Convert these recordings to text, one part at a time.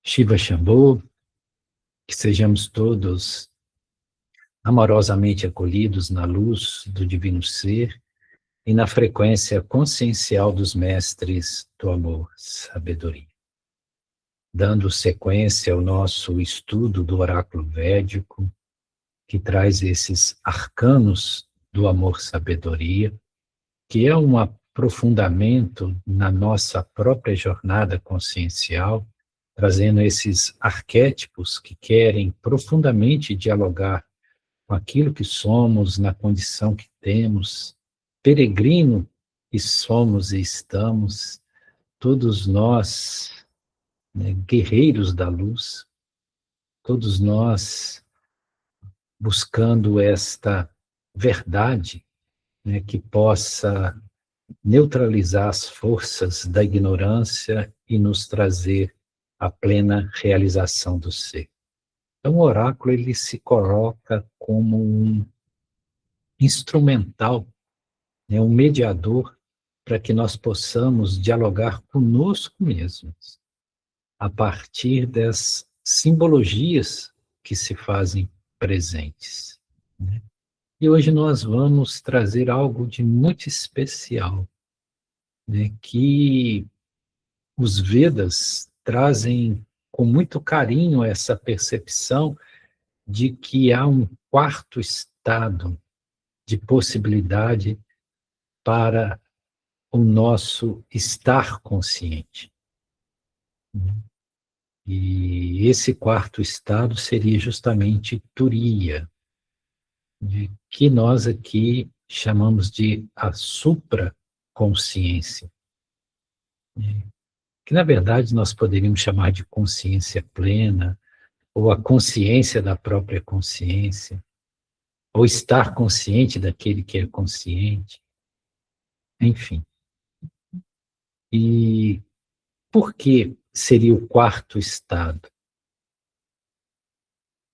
Shiva Shambho, que sejamos todos amorosamente acolhidos na luz do Divino Ser e na frequência consciencial dos mestres do amor, sabedoria. Dando sequência ao nosso estudo do oráculo védico, que traz esses arcanos do amor, sabedoria, que é um aprofundamento na nossa própria jornada consciencial, trazendo esses arquétipos que querem profundamente dialogar com aquilo que somos, na condição que temos, peregrino que somos e estamos, todos nós, né, guerreiros da luz, todos nós buscando esta verdade, né, que possa neutralizar as forças da ignorância e nos trazer a plena realização do ser. Então, o oráculo ele se coloca como um instrumental, né, um mediador para que nós possamos dialogar conosco mesmos, a partir das simbologias que se fazem presentes, né? E hoje nós vamos trazer algo de muito especial, né, que os Vedas trazem com muito carinho essa percepção de que há um quarto estado de possibilidade para o nosso estar consciente. E esse quarto estado seria justamente Turiya, que nós aqui chamamos de a supraconsciência, que na verdade nós poderíamos chamar de consciência plena, ou a consciência da própria consciência, ou estar consciente daquele que é consciente, enfim. E por que seria o quarto estado?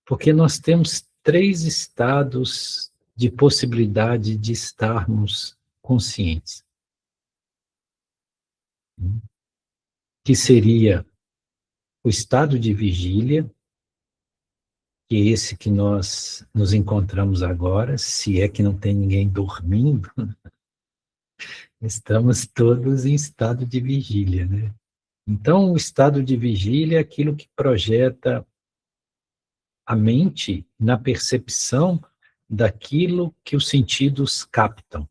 Porque nós temos 3 estados de possibilidade de estarmos conscientes, que seria o estado de vigília, que é esse que nós nos encontramos agora, se é que não tem ninguém dormindo, estamos todos em estado de vigília, né? Então, o estado de vigília é aquilo que projeta a mente na percepção daquilo que os sentidos captam.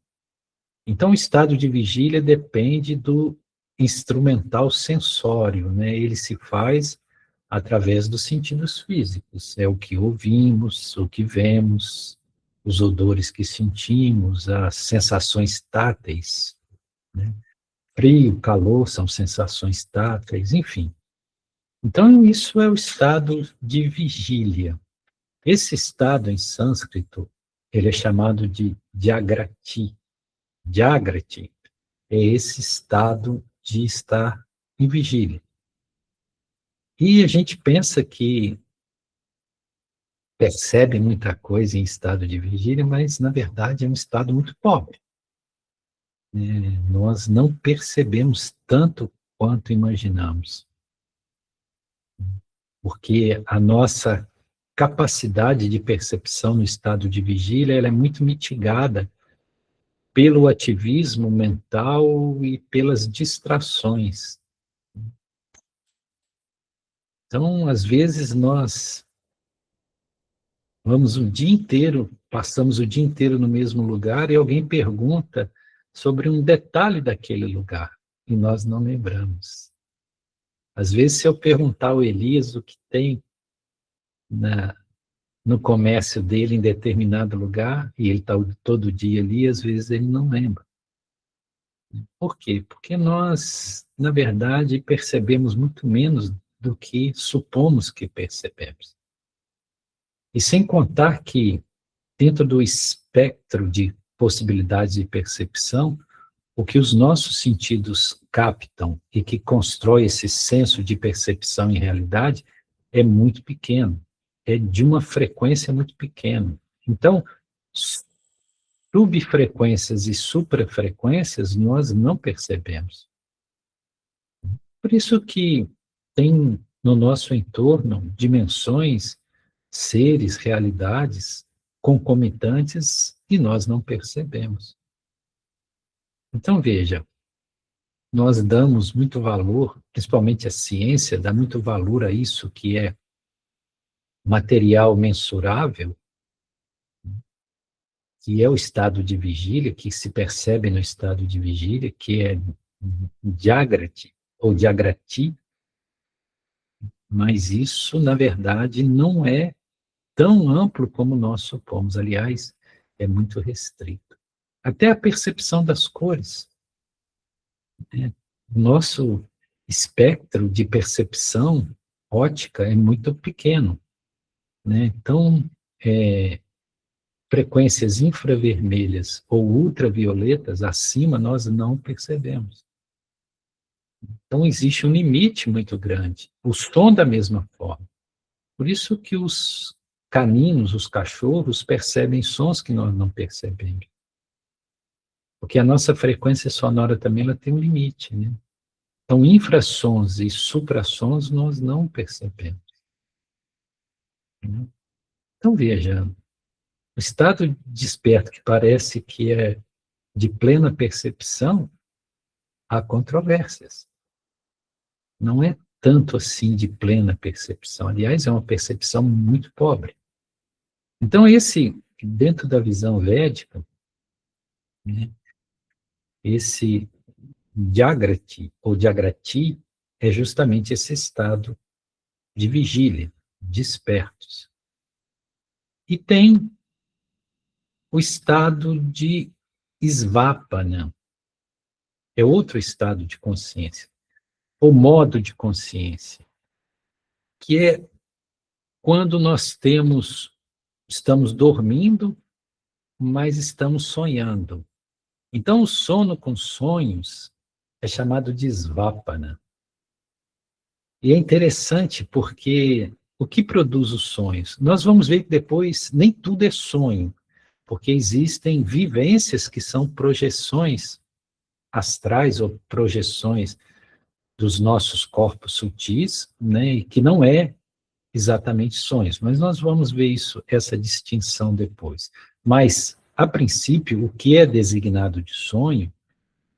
Então, o estado de vigília depende do instrumental sensório, né? Ele se faz através dos sentidos físicos. É o que ouvimos, o que vemos, os odores que sentimos, as sensações táteis, né? Frio, calor são sensações táteis, enfim. Então, isso é o estado de vigília. Esse estado em sânscrito, ele é chamado de Jagrati. Jagrati é esse estado de estar em vigília. E a gente pensa que percebe muita coisa em estado de vigília, mas, na verdade, é um estado muito pobre. Nós não percebemos tanto quanto imaginamos. Porque a nossa capacidade de percepção no estado de vigília ela é muito mitigada pelo ativismo mental e pelas distrações. Então, às vezes, nós vamos o dia inteiro, passamos o dia inteiro no mesmo lugar e alguém pergunta sobre um detalhe daquele lugar e nós não lembramos. Às vezes, se eu perguntar ao Elias o que tem no comércio dele em determinado lugar, e ele está todo dia ali, às vezes ele não lembra. Por quê? Porque nós, na verdade, percebemos muito menos do que supomos que percebemos. E sem contar que, dentro do espectro de possibilidades de percepção, o que os nossos sentidos captam e que constrói esse senso de percepção em realidade é muito pequeno, é de uma frequência muito pequena. Então, subfrequências e suprafrequências nós não percebemos. Por isso que tem no nosso entorno dimensões, seres, realidades concomitantes e nós não percebemos. Então, veja, nós damos muito valor, principalmente a ciência, dá muito valor a isso que é material mensurável, que é o estado de vigília, que se percebe no estado de vigília, que é Jagrati, ou Jagrati, mas isso, na verdade, não é tão amplo como nós supomos. Aliás, é muito restrito. Até a percepção das cores, né? Nosso espectro de percepção óptica é muito pequeno, né? Então, frequências infravermelhas ou ultravioletas acima nós não percebemos. Então, existe um limite muito grande. O som da mesma forma. Por isso que os caninos, os cachorros, percebem sons que nós não percebemos. Porque a nossa frequência sonora também ela tem um limite, né? Então, infrassons e suprassons nós não percebemos, né? Então, veja, o estado desperto que parece que é de plena percepção, há controvérsias. Não é tanto assim de plena percepção. Aliás, é uma percepção muito pobre. Então, dentro da visão védica, né, esse Jagrati, ou Jagrati, é justamente esse estado de vigília, despertos. E tem o estado de Svapana, é outro estado de consciência, ou modo de consciência, que é quando nós estamos dormindo, mas estamos sonhando. Então, o sono com sonhos é chamado de Svapana. E é interessante porque o que produz os sonhos? Nós vamos ver que depois nem tudo é sonho, porque existem vivências que são projeções astrais ou projeções dos nossos corpos sutis, né, e que não é exatamente sonhos, mas nós vamos ver essa distinção depois. Mas, a princípio, o que é designado de sonho,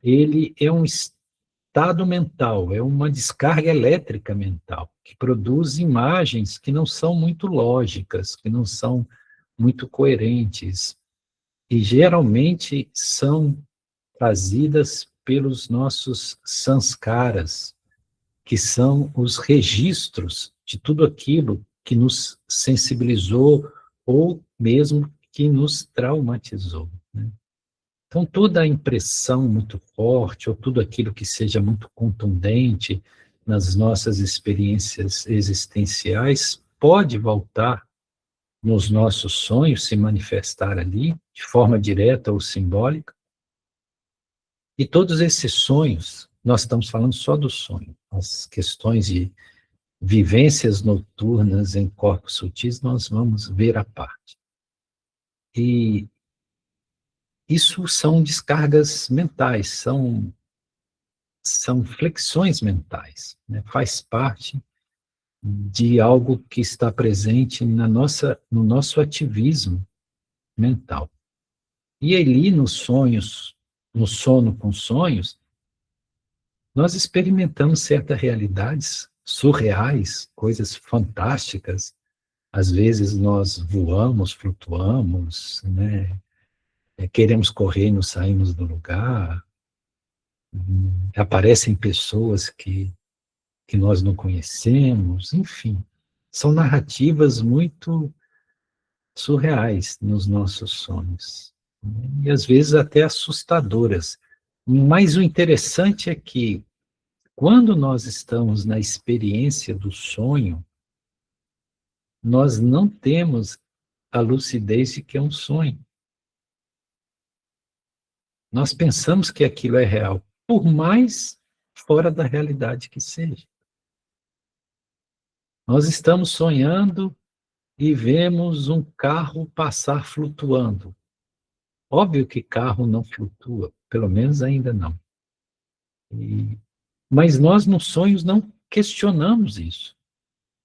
ele é um estado mental, é uma descarga elétrica mental, que produz imagens que não são muito lógicas, que não são muito coerentes, e geralmente são trazidas pelos nossos sanskaras, que são os registros de tudo aquilo que nos sensibilizou ou mesmo que nos traumatizou, né? Então, toda a impressão muito forte, ou tudo aquilo que seja muito contundente nas nossas experiências existenciais, pode voltar nos nossos sonhos, se manifestar ali, de forma direta ou simbólica. E todos esses sonhos, nós estamos falando só do sonho, as questões de vivências noturnas em corpos sutis, nós vamos ver à parte. E isso são descargas mentais, são flexões mentais, né? Faz parte de algo que está presente no nosso ativismo mental. E ali nos sonhos, no sono com sonhos, nós experimentamos certas realidades surreais, coisas fantásticas. Às vezes nós voamos, flutuamos, né? Queremos correr e não saímos do lugar. Aparecem pessoas que nós não conhecemos, enfim. São narrativas muito surreais nos nossos sonhos, né? E às vezes até assustadoras. Mas o interessante é que, quando nós estamos na experiência do sonho, nós não temos a lucidez de que é um sonho. Nós pensamos que aquilo é real, por mais fora da realidade que seja. Nós estamos sonhando e vemos um carro passar flutuando. Óbvio que carro não flutua, pelo menos ainda não. Mas nós, nos sonhos, não questionamos isso.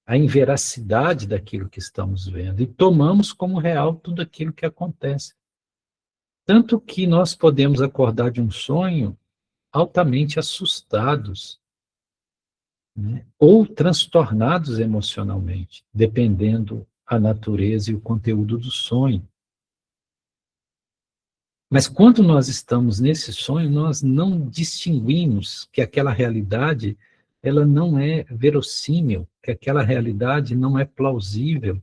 a inveracidade daquilo que estamos vendo e tomamos como real tudo aquilo que acontece. Tanto que nós podemos acordar de um sonho altamente assustados, né? Ou transtornados emocionalmente, dependendo a natureza e o conteúdo do sonho. Mas quando nós estamos nesse sonho, nós não distinguimos que aquela realidade ela não é verossímil, que aquela realidade não é plausível,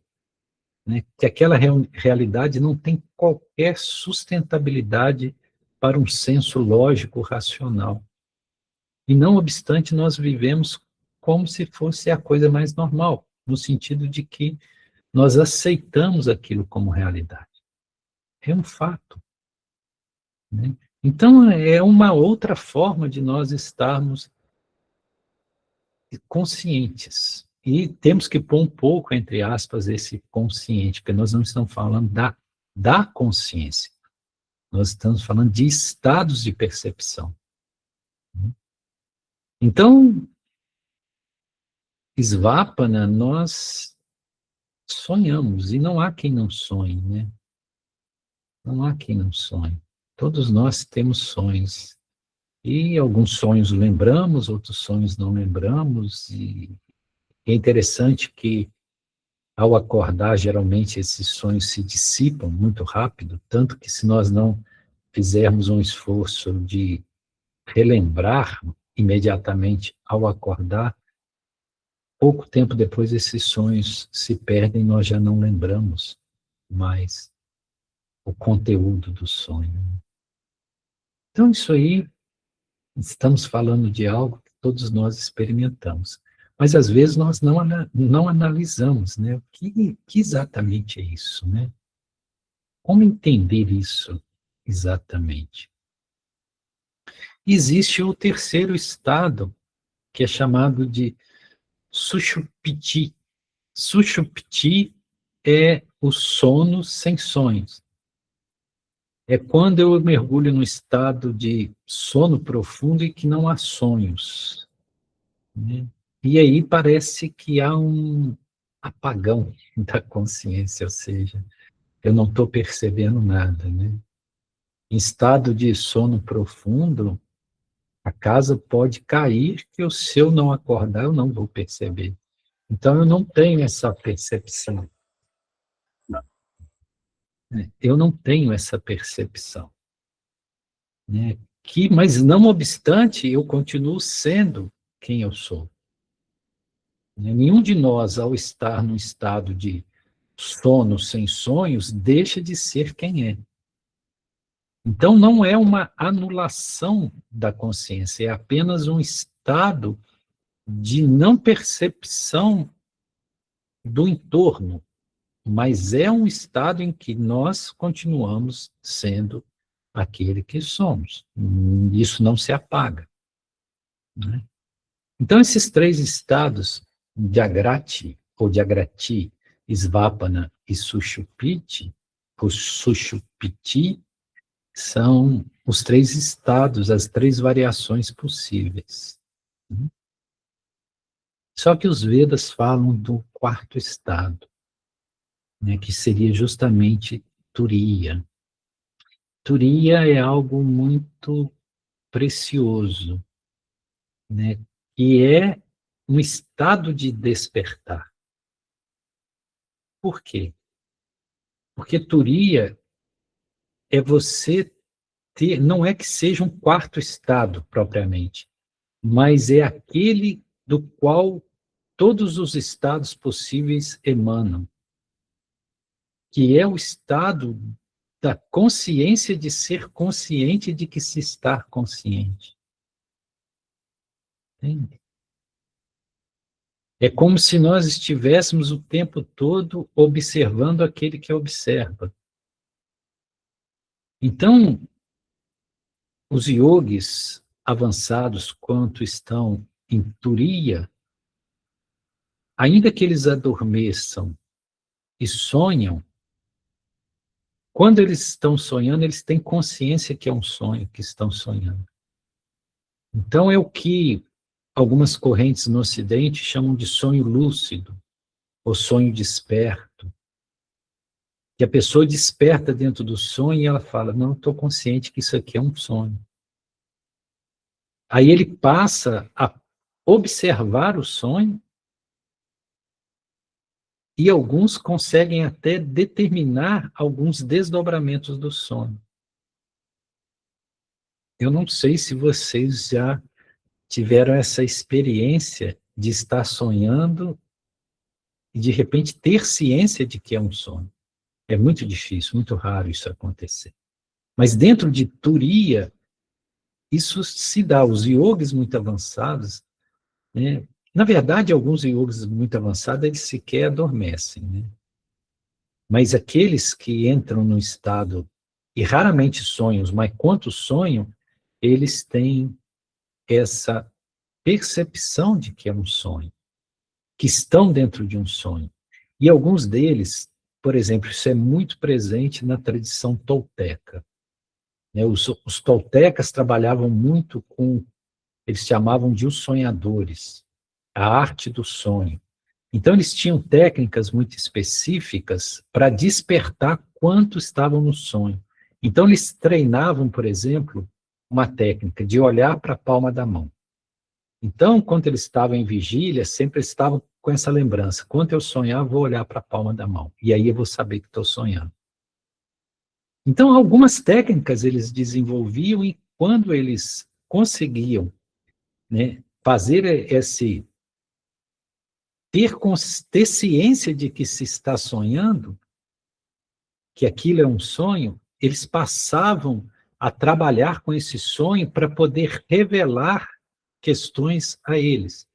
né? Que aquela realidade não tem qualquer sustentabilidade para um senso lógico racional. E não obstante, nós vivemos como se fosse a coisa mais normal, no sentido de que nós aceitamos aquilo como realidade. É um fato, né? Então, é uma outra forma de nós estarmos conscientes. E temos que pôr um pouco, entre aspas, esse consciente, porque nós não estamos falando da consciência. Nós estamos falando de estados de percepção. Então, Svapana, nós sonhamos, e não há quem não sonhe, né? Não há quem não sonhe. Todos nós temos sonhos. E alguns sonhos lembramos, outros sonhos não lembramos, e é interessante que, ao acordar, geralmente esses sonhos se dissipam muito rápido, tanto que se nós não fizermos um esforço de relembrar imediatamente ao acordar, pouco tempo depois esses sonhos se perdem e nós já não lembramos mais o conteúdo do sonho. Então, isso aí, estamos falando de algo que todos nós experimentamos. Mas, às vezes, nós não analisamos, né? O que exatamente é isso, né? Como entender isso exatamente? Existe o terceiro estado, que é chamado de Sushupti. Sushupti é o sono sem sonhos. É quando eu mergulho no estado de sono profundo e que não há sonhos, né? E aí parece que há um apagão da consciência, ou seja, eu não estou percebendo nada, né? Em estado de sono profundo, a casa pode cair que se eu não acordar, eu não vou perceber. Então, eu não tenho essa percepção. Né? Eu não tenho essa percepção. Né? Mas, não obstante, eu continuo sendo quem eu sou. Nenhum de nós, ao estar num estado de sono sem sonhos, deixa de ser quem é. Então, não é uma anulação da consciência, é apenas um estado de não percepção do entorno, mas é um estado em que nós continuamos sendo aquele que somos. Isso não se apaga, né? Então, esses três estados, Jagrati, ou Jagrati, Svapana e Sushupti, o Sushupti, são os três estados, as três variações possíveis. Só que os Vedas falam do quarto estado, né, que seria justamente Turiya. Turiya é algo muito precioso, né, que é um estado de despertar. Por quê? Porque Turiya é você ter, não é que seja um quarto estado propriamente, mas é aquele do qual todos os estados possíveis emanam, que é o estado da consciência de ser consciente de que se está consciente. Entende? É como se nós estivéssemos o tempo todo observando aquele que observa. Então, os yogis avançados quanto estão em Turiya, ainda que eles adormeçam e sonham, quando eles estão sonhando, eles têm consciência que é um sonho, que estão sonhando. Então, é o que algumas correntes no Ocidente chamam de sonho lúcido. ou sonho desperto, que a pessoa desperta dentro do sonho e ela fala, não, estou consciente que isso aqui é um sonho. Aí ele passa a observar o sonho e alguns conseguem até determinar alguns desdobramentos do sonho. Eu não sei se vocês já tiveram essa experiência de estar sonhando e de repente ter ciência de que é um sonho. É muito difícil, muito raro isso acontecer. Mas dentro de Turiya, isso se dá. Os yogis muito avançados, né? Na verdade, alguns yogis muito avançados, eles sequer adormecem, né? Mas aqueles que entram no estado, e raramente sonham, mas quanto sonham, eles têm essa percepção de que é um sonho, que estão dentro de um sonho. E alguns deles, por exemplo, isso é muito presente na tradição tolteca. Né? Os toltecas trabalhavam muito com, eles chamavam de os sonhadores, a arte do sonho. Então, eles tinham técnicas muito específicas para despertar quanto estavam no sonho. Então, eles treinavam, por exemplo, uma técnica de olhar para a palma da mão. Então, quando eles estavam em vigília, sempre estavam com essa lembrança. Quando eu sonhar, vou olhar para a palma da mão. E aí eu vou saber que estou sonhando. Então, algumas técnicas eles desenvolviam e quando eles conseguiam, né, fazer ter ciência de que se está sonhando, que aquilo é um sonho, eles passavam a trabalhar com esse sonho para poder revelar questões a eles.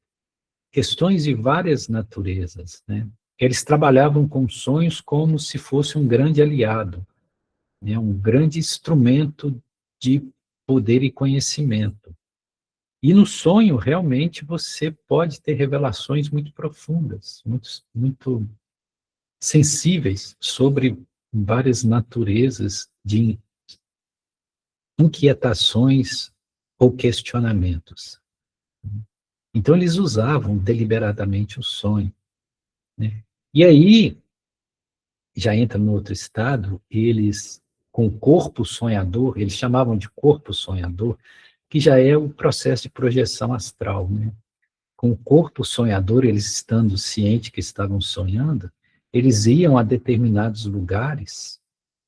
Questões de várias naturezas, né? Eles trabalhavam com sonhos como se fosse um grande aliado, né? Um grande instrumento de poder e conhecimento. E no sonho, realmente, você pode ter revelações muito profundas, muito sensíveis sobre várias naturezas de inquietações ou questionamentos. Então, eles usavam deliberadamente o sonho, né? E aí, já entra no outro estado, eles, com o corpo sonhador, eles chamavam de corpo sonhador, que já é o processo de projeção astral, né? Com o corpo sonhador, eles estando cientes que estavam sonhando, eles iam a determinados lugares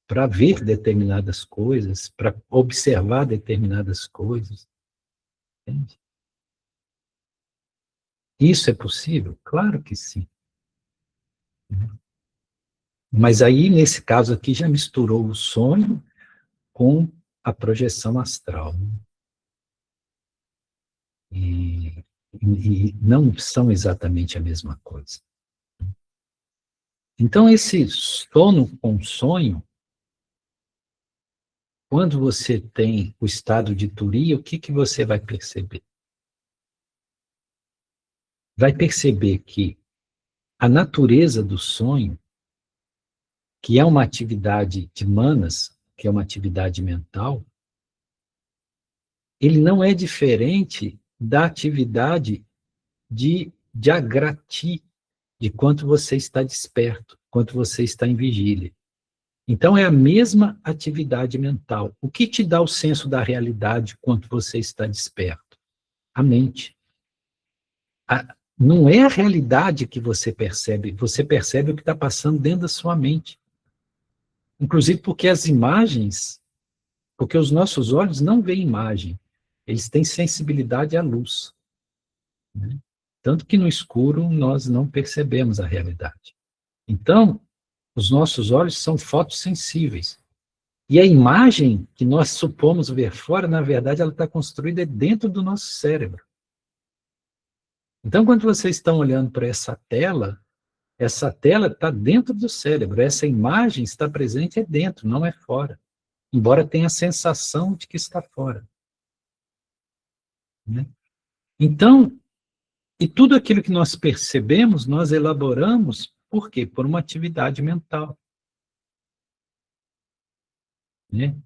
para ver determinadas coisas, para observar determinadas coisas. Entende? Isso é possível? Claro que sim. Mas aí, nesse caso aqui, já misturou o sonho com a projeção astral. Né? E não são exatamente a mesma coisa. Então, esse sono com sonho, quando você tem o estado de Turiya, o que você vai perceber? Vai perceber que a natureza do sonho, que é uma atividade de manas, que é uma atividade mental, ele não é diferente da atividade de Jagrati, de quanto você está desperto, quanto você está em vigília. Então, é a mesma atividade mental. O que te dá o senso da realidade quando você está desperto? A mente. Não é a realidade que você percebe o que está passando dentro da sua mente. Inclusive porque as imagens, porque os nossos olhos não veem imagem, eles têm sensibilidade à luz. Né? Tanto que no escuro nós não percebemos a realidade. Então, os nossos olhos são fotossensíveis. E a imagem que nós supomos ver fora, na verdade, ela está construída dentro do nosso cérebro. Então, quando vocês estão olhando para essa tela está dentro do cérebro, essa imagem está presente dentro, não é fora. Embora tenha a sensação de que está fora. Né? Então, e tudo aquilo que nós percebemos, nós elaboramos, por quê? Por uma atividade mental. Né?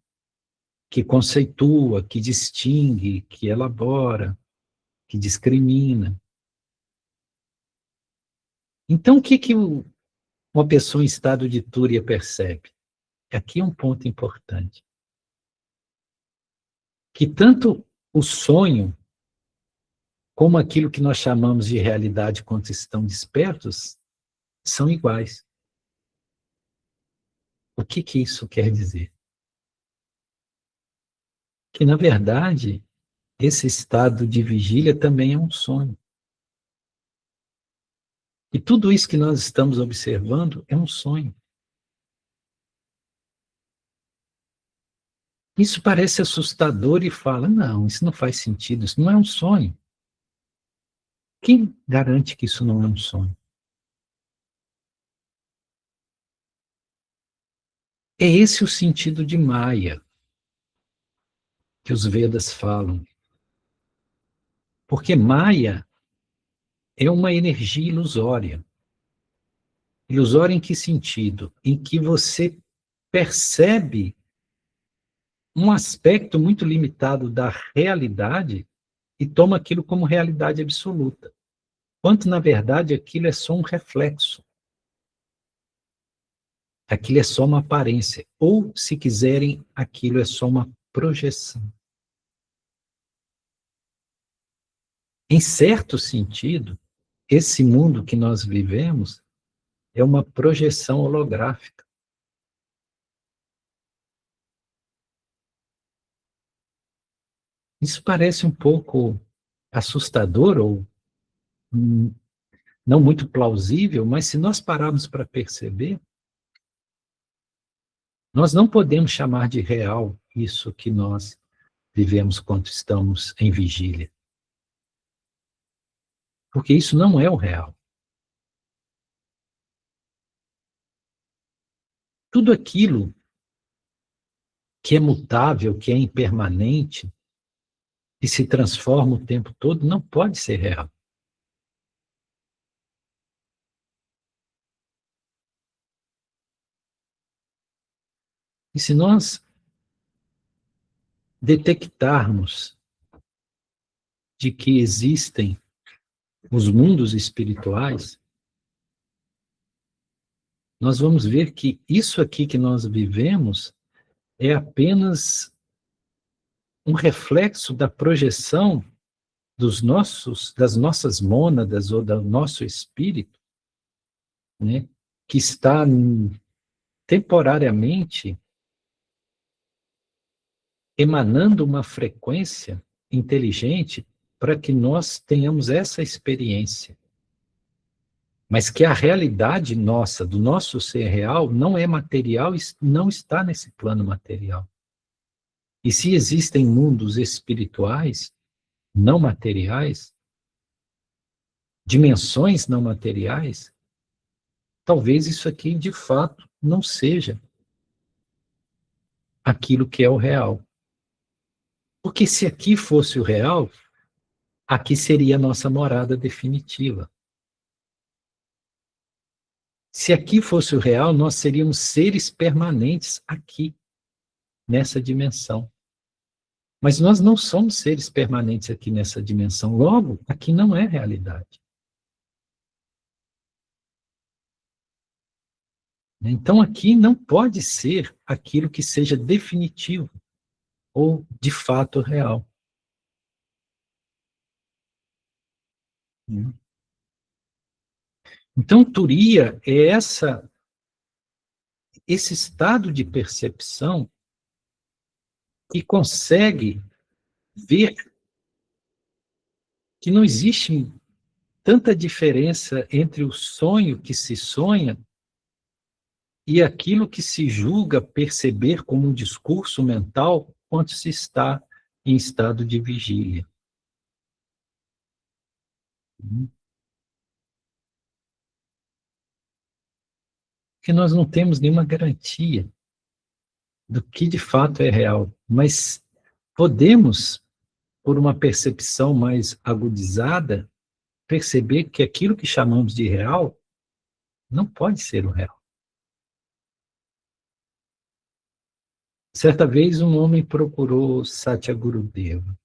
Que conceitua, que distingue, que elabora, que discrimina. Então, o que uma pessoa em estado de túria percebe? Aqui é um ponto importante. Que tanto o sonho, como aquilo que nós chamamos de realidade quando estão despertos, são iguais. O que isso quer dizer? Que, na verdade, esse estado de vigília também é um sonho. E tudo isso que nós estamos observando é um sonho. Isso parece assustador e fala, não, isso não faz sentido, isso não é um sonho. Quem garante que isso não é um sonho? É esse o sentido de Maya, que os Vedas falam. Porque Maya é uma energia ilusória. Ilusória em que sentido? Em que você percebe um aspecto muito limitado da realidade e toma aquilo como realidade absoluta. Quanto, na verdade, aquilo é só um reflexo. Aquilo é só uma aparência. Ou, se quiserem, aquilo é só uma projeção. Em certo sentido, esse mundo que nós vivemos é uma projeção holográfica. Isso parece um pouco assustador ou não muito plausível, mas se nós pararmos para perceber, nós não podemos chamar de real isso que nós vivemos quando estamos em vigília. Porque isso não é o real. Tudo aquilo que é mutável, que é impermanente, que se transforma o tempo todo, não pode ser real. E se nós detectarmos de que existem os mundos espirituais, nós vamos ver que isso aqui que nós vivemos é apenas um reflexo da projeção das nossas mônadas ou do nosso espírito, né, que está temporariamente emanando uma frequência inteligente para que nós tenhamos essa experiência. Mas que a realidade nossa, do nosso ser real, não é material, não está nesse plano material. E se existem mundos espirituais, não materiais, dimensões não materiais, talvez isso aqui, de fato, não seja aquilo que é o real. Porque se aqui fosse o real, aqui seria a nossa morada definitiva. Se aqui fosse o real, nós seríamos seres permanentes aqui, nessa dimensão. Mas nós não somos seres permanentes aqui nessa dimensão. Logo, aqui não é realidade. Então, aqui não pode ser aquilo que seja definitivo ou, de fato, real. Então, Turiya é esse estado de percepção que consegue ver que não existe tanta diferença entre o sonho que se sonha e aquilo que se julga perceber como um discurso mental quando se está em estado de vigília. Porque nós não temos nenhuma garantia do que de fato é real, mas podemos, por uma percepção mais agudizada, perceber que aquilo que chamamos de real não pode ser o real. Certa vez um homem procurou Satyagurudeva.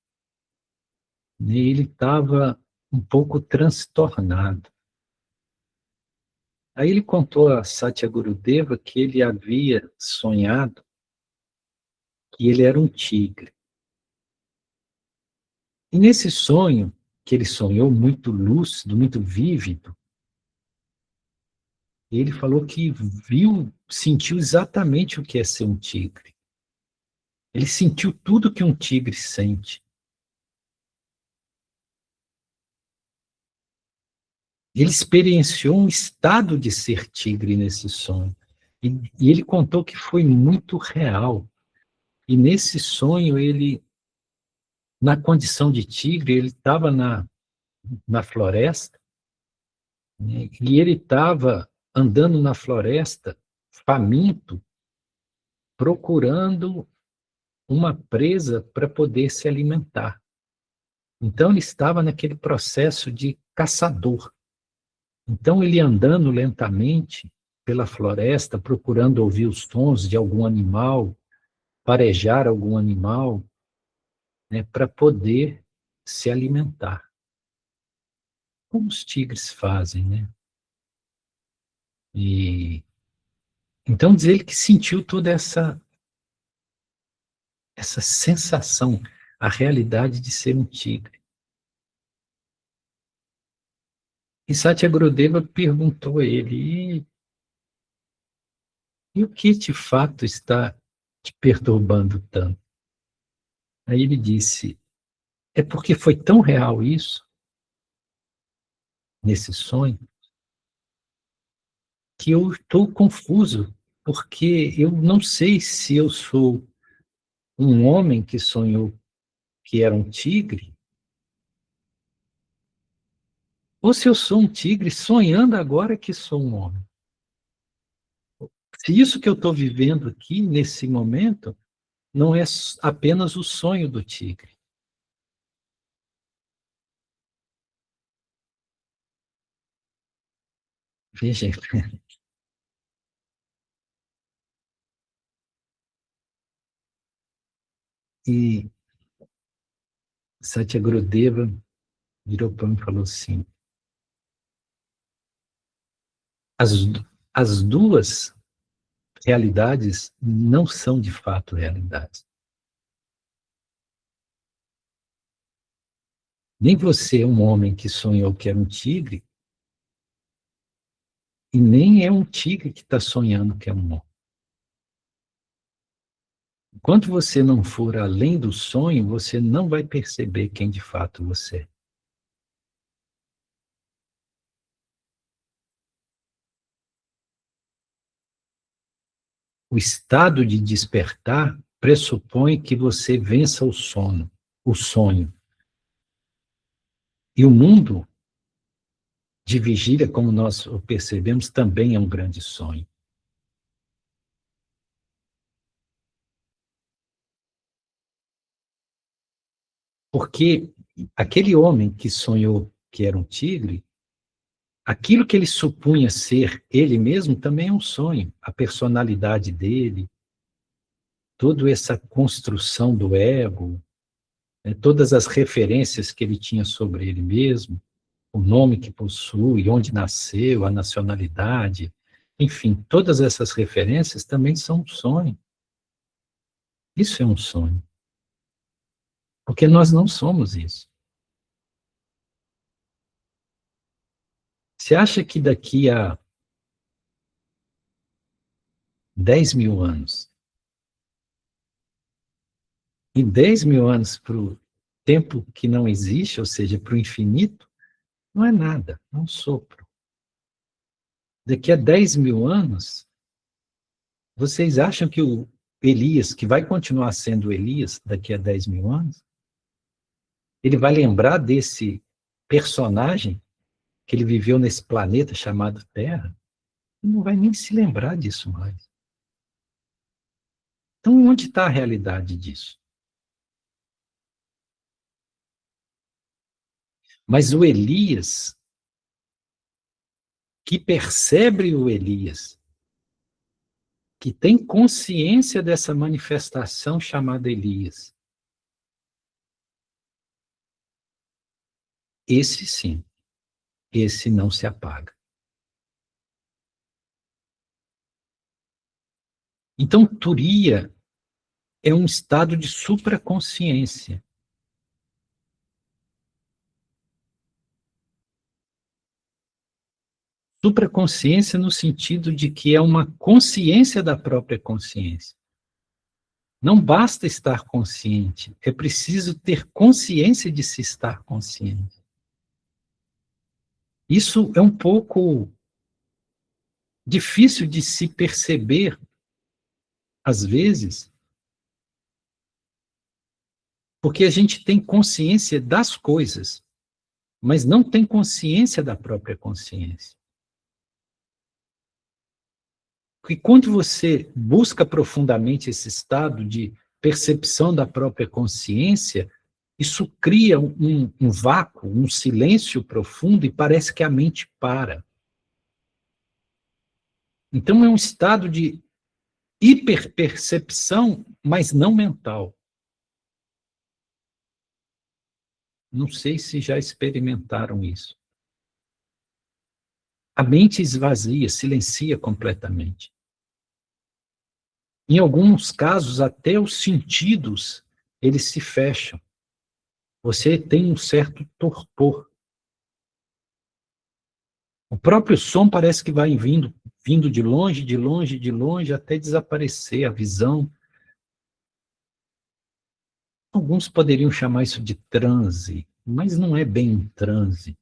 E ele estava um pouco transtornado. Aí ele contou a Satya Gurudeva que ele havia sonhado que ele era um tigre. E nesse sonho, que ele sonhou muito lúcido, muito vívido, ele falou que viu, sentiu exatamente o que é ser um tigre. Ele sentiu tudo que um tigre sente. Ele experienciou um estado de ser tigre nesse sonho. E ele contou que foi muito real. E nesse sonho, ele, na condição de tigre, ele estava na floresta, né, e ele estava andando na floresta, faminto, procurando uma presa para poder se alimentar. Então, ele estava naquele processo de caçador. Então, ele andando lentamente pela floresta, procurando ouvir os tons de algum animal, farejar algum animal, né, para poder se alimentar. Como os tigres fazem, né? E então diz ele que sentiu toda essa sensação, a realidade de ser um tigre. E Satyagrudeva perguntou a ele: e o que de fato está te perturbando tanto? Aí ele disse: é porque foi tão real isso, nesse sonho, que eu estou confuso, porque eu não sei se eu sou um homem que sonhou que era um tigre, ou se eu sou um tigre sonhando agora que sou um homem. Se isso que eu estou vivendo aqui, nesse momento, não é apenas o sonho do tigre. Veja, e Satyagrudeva virou para mim e falou assim: as, as duas realidades não são de fato realidades. Nem você é um homem que sonhou que era um tigre, e nem é um tigre que está sonhando que é um homem. Enquanto você não for além do sonho, você não vai perceber quem de fato você é. O estado de despertar pressupõe que você vença o sono, o sonho. E o mundo de vigília, como nós o percebemos, também é um grande sonho. Porque aquele homem que sonhou que era um tigre, aquilo que ele supunha ser ele mesmo também é um sonho. A personalidade dele, toda essa construção do ego, né, todas as referências que ele tinha sobre ele mesmo, o nome que possui, onde nasceu, a nacionalidade, enfim, todas essas referências também são um sonho. Isso é um sonho. Porque nós não somos isso. Você acha que daqui a 10.000 anos, em 10.000 anos para o tempo que não existe, ou seja, para o infinito, não é nada, é um sopro. Daqui a 10.000 anos, vocês acham que o Elias, que vai continuar sendo Elias daqui a 10.000 anos, ele vai lembrar desse personagem que ele viveu nesse planeta chamado Terra? Ele não vai nem se lembrar disso mais. Então, onde está a realidade disso? Mas o Elias, que percebe o Elias, que tem consciência dessa manifestação chamada Elias, esse sim, esse não se apaga. Então, Turiya é um estado de supraconsciência. Supraconsciência no sentido de que é uma consciência da própria consciência. Não basta estar consciente, é preciso ter consciência de se estar consciente. Isso é um pouco difícil de se perceber, às vezes, porque a gente tem consciência das coisas, mas não tem consciência da própria consciência. Porque quando você busca profundamente esse estado de percepção da própria consciência, isso cria um vácuo, um silêncio profundo e parece que a mente para. Então é um estado de hiperpercepção, mas não mental. Não sei se já experimentaram isso. A mente esvazia, silencia completamente. Em alguns casos, até os sentidos, eles se fecham. Você tem um certo torpor. O próprio som parece que vai vindo de longe, de longe, de longe, até desaparecer a visão. Alguns poderiam chamar isso de transe, mas não é bem um transe.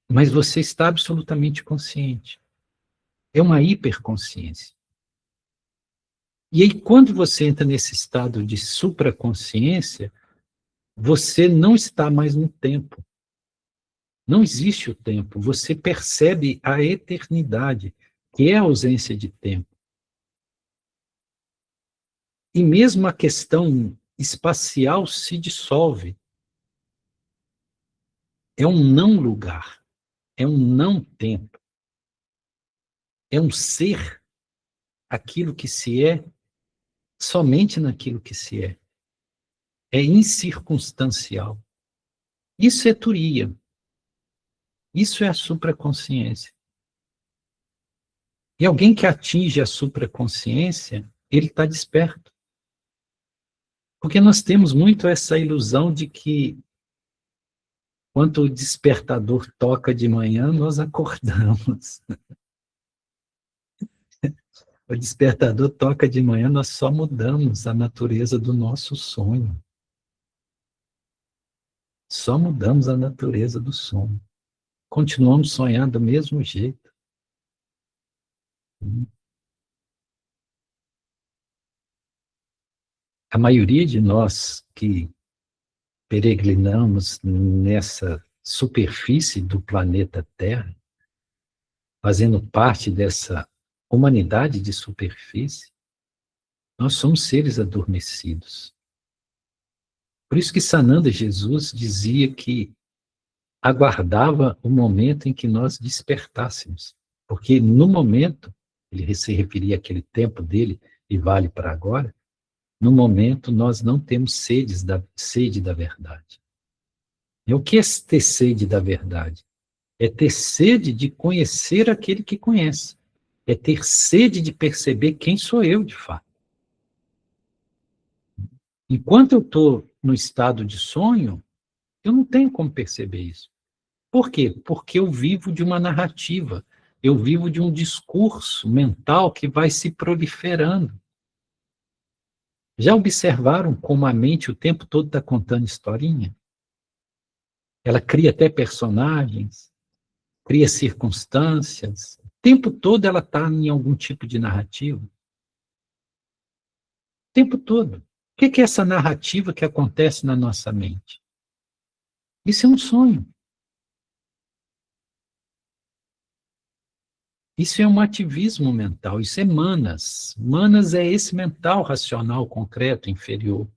Mas você está absolutamente consciente. É uma hiperconsciência. E aí, quando você entra nesse estado de supraconsciência, você não está mais no tempo. Não existe o tempo. Você percebe a eternidade, que é a ausência de tempo. E mesmo a questão espacial se dissolve. É um não lugar. É um não tempo. É um ser aquilo que se é, somente naquilo que se é. É incircunstancial. Isso é Turiya. Isso é a supraconsciência. E alguém que atinge a supraconsciência, ele está desperto. Porque nós temos muito essa ilusão de que, quando o despertador toca de manhã, nós acordamos. O despertador toca de manhã, nós só mudamos a natureza do nosso sonho. Só mudamos a natureza do sonho. Continuamos sonhando do mesmo jeito. A maioria de nós que peregrinamos nessa superfície do planeta Terra, fazendo parte dessa humanidade de superfície, nós somos seres adormecidos. Por isso que Sananda Jesus dizia que aguardava o momento em que nós despertássemos, porque no momento, ele se referia àquele tempo dele, e vale para agora, no momento nós não temos sede da verdade. E o que é ter sede da verdade? É ter sede de conhecer aquele que conhece. É ter sede de perceber quem sou eu, de fato. Enquanto eu estou no estado de sonho, eu não tenho como perceber isso. Por quê? Porque eu vivo de uma narrativa, eu vivo de um discurso mental que vai se proliferando. Já observaram como a mente o tempo todo está contando historinha? Ela cria até personagens, cria circunstâncias. O tempo todo ela está em algum tipo de narrativa. O tempo todo. O que é essa narrativa que acontece na nossa mente? Isso é um sonho. Isso é um ativismo mental, isso é manas. Manas é esse mental racional, concreto, inferior,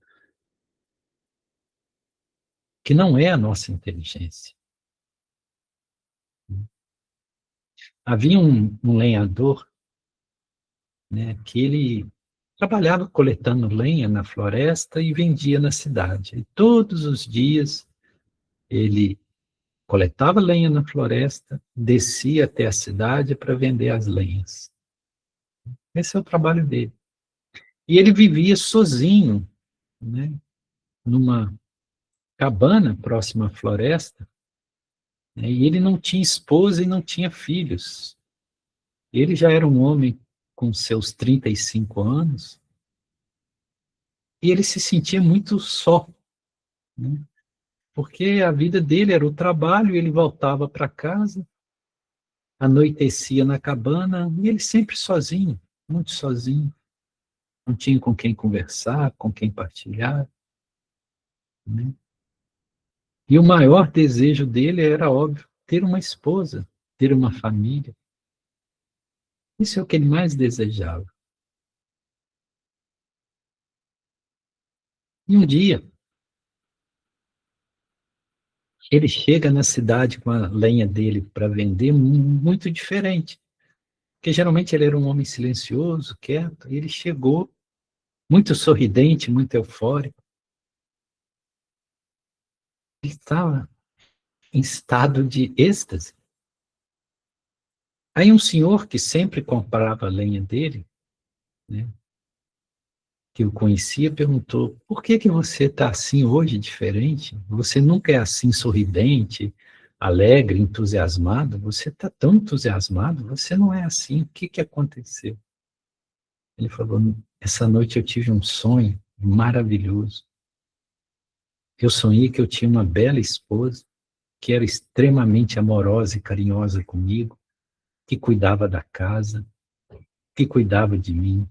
que não é a nossa inteligência. Havia um lenhador, né, que ele trabalhava coletando lenha na floresta e vendia na cidade. E todos os dias ele coletava lenha na floresta, descia até a cidade para vender as lenhas. Esse é o trabalho dele. E ele vivia sozinho, né, numa cabana próxima à floresta, né, e ele não tinha esposa e não tinha filhos. Ele já era um homem com seus 35 anos, e ele se sentia muito só, né, porque a vida dele era o trabalho, ele voltava para casa, anoitecia na cabana, e ele sempre sozinho, muito sozinho. Não tinha com quem conversar, com quem partilhar, né? E o maior desejo dele era, óbvio, ter uma esposa, ter uma família. Isso é o que ele mais desejava. E um dia, ele chega na cidade com a lenha dele para vender, muito diferente. Porque geralmente ele era um homem silencioso, quieto, e ele chegou muito sorridente, muito eufórico. Ele estava em estado de êxtase. Aí um senhor que sempre comprava a lenha dele, né, que o conhecia, perguntou: por que que você está assim hoje, diferente? Você nunca é assim sorridente, alegre, entusiasmado? Você está tão entusiasmado? Você não é assim. O que que aconteceu? Ele falou: essa noite eu tive um sonho maravilhoso. Eu sonhei que eu tinha uma bela esposa, que era extremamente amorosa e carinhosa comigo, que cuidava da casa, que cuidava de mim.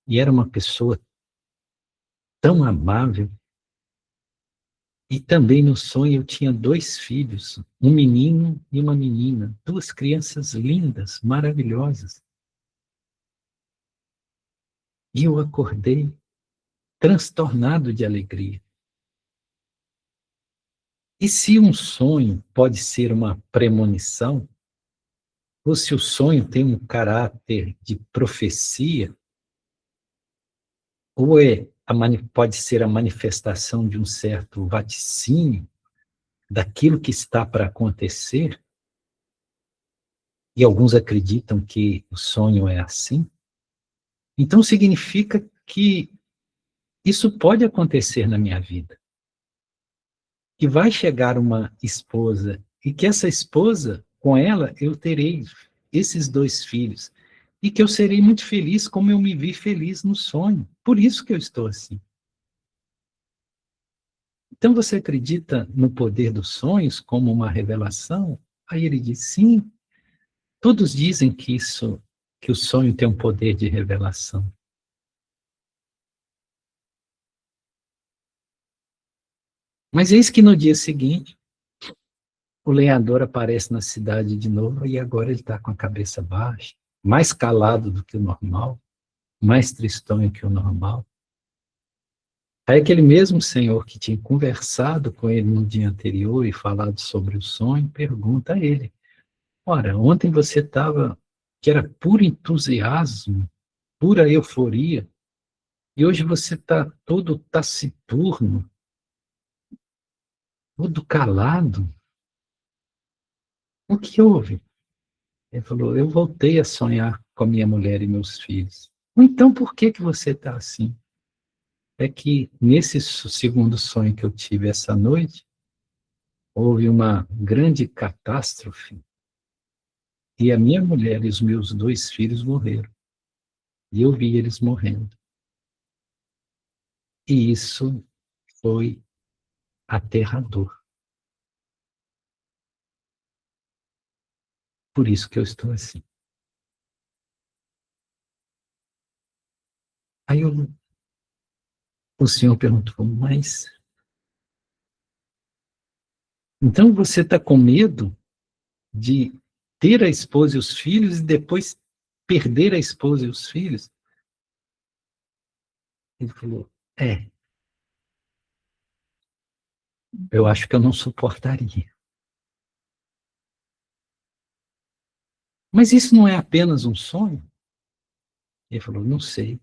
E era uma pessoa tão amável. E também no sonho eu tinha 2 filhos, um menino e uma menina, 2 crianças lindas, maravilhosas. E eu acordei transtornado de alegria. E se um sonho pode ser uma premonição, ou se o sonho tem um caráter de profecia, ou pode ser a manifestação de um certo vaticínio daquilo que está para acontecer, e alguns acreditam que o sonho é assim, então significa que isso pode acontecer na minha vida. Que vai chegar uma esposa e que essa esposa, com ela, eu terei esses 2 filhos. E que eu serei muito feliz como eu me vi feliz no sonho. Por isso que eu estou assim. Então você acredita no poder dos sonhos como uma revelação? Aí ele diz: sim, todos dizem que o sonho tem um poder de revelação. Mas eis que no dia seguinte, o lenhador aparece na cidade de novo e agora ele está com a cabeça baixa, mais calado do que o normal, mais tristonho que o normal. Aí aquele mesmo senhor que tinha conversado com ele no dia anterior e falado sobre o sonho, pergunta a ele: ora, ontem você estava, que era puro entusiasmo, pura euforia, e hoje você está todo taciturno, todo calado. O que houve? Ele falou: eu voltei a sonhar com a minha mulher e meus filhos. Então, por que que você está assim? É que nesse segundo sonho que eu tive essa noite, houve uma grande catástrofe e a minha mulher e os meus 2 filhos morreram. E eu vi eles morrendo. E isso foi aterrador. Por isso que eu estou assim. Aí o senhor perguntou: mas então você está com medo de ter a esposa e os filhos e depois perder a esposa e os filhos? Ele falou: é, eu acho que eu não suportaria. Mas isso não é apenas um sonho? Ele falou: não sei.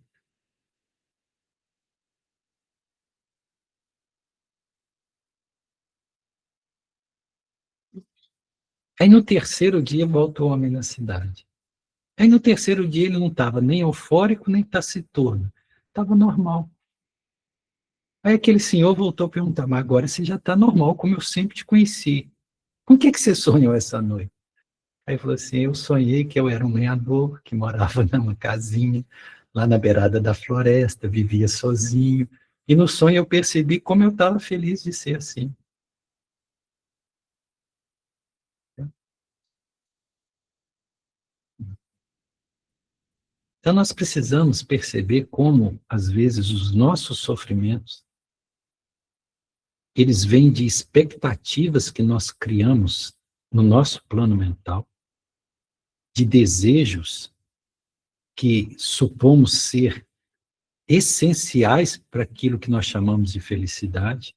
Aí no terceiro dia volta o homem na cidade. Aí no terceiro dia ele não estava nem eufórico, nem taciturno. Estava normal. Aí aquele senhor voltou a perguntar, mas agora você já está normal, como eu sempre te conheci. Com o que você sonhou essa noite? Aí ele falou assim, eu sonhei que eu era um lenhador, que morava numa casinha, lá na beirada da floresta, vivia sozinho. E no sonho eu percebi como eu estava feliz de ser assim. Então nós precisamos perceber como, às vezes, os nossos sofrimentos, eles vêm de expectativas que nós criamos no nosso plano mental, de desejos que supomos ser essenciais para aquilo que nós chamamos de felicidade,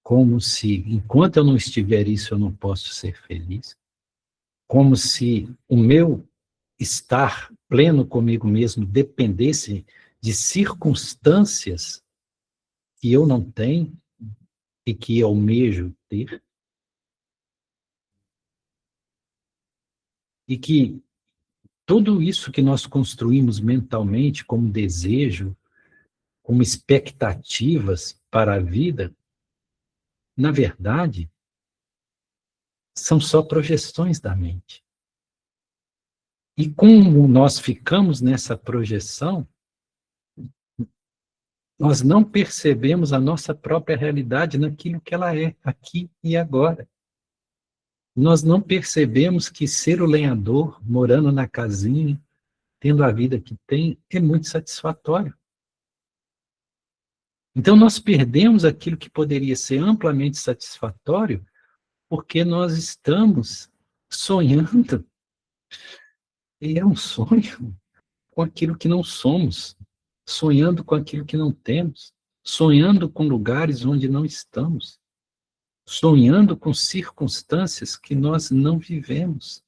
como se, enquanto eu não estiver isso, eu não posso ser feliz, como se o meu estar pleno comigo mesmo dependesse de circunstâncias que eu não tenho e que almejo ter, e que tudo isso que nós construímos mentalmente como desejo, como expectativas para a vida, na verdade, são só projeções da mente. E como nós ficamos nessa projeção, nós não percebemos a nossa própria realidade naquilo que ela é, aqui e agora. Nós não percebemos que ser o lenhador, morando na casinha, tendo a vida que tem, é muito satisfatório. Então nós perdemos aquilo que poderia ser amplamente satisfatório porque nós estamos sonhando, e é um sonho, com aquilo que não somos, sonhando com aquilo que não temos, sonhando com lugares onde não estamos, sonhando com circunstâncias que nós não vivemos.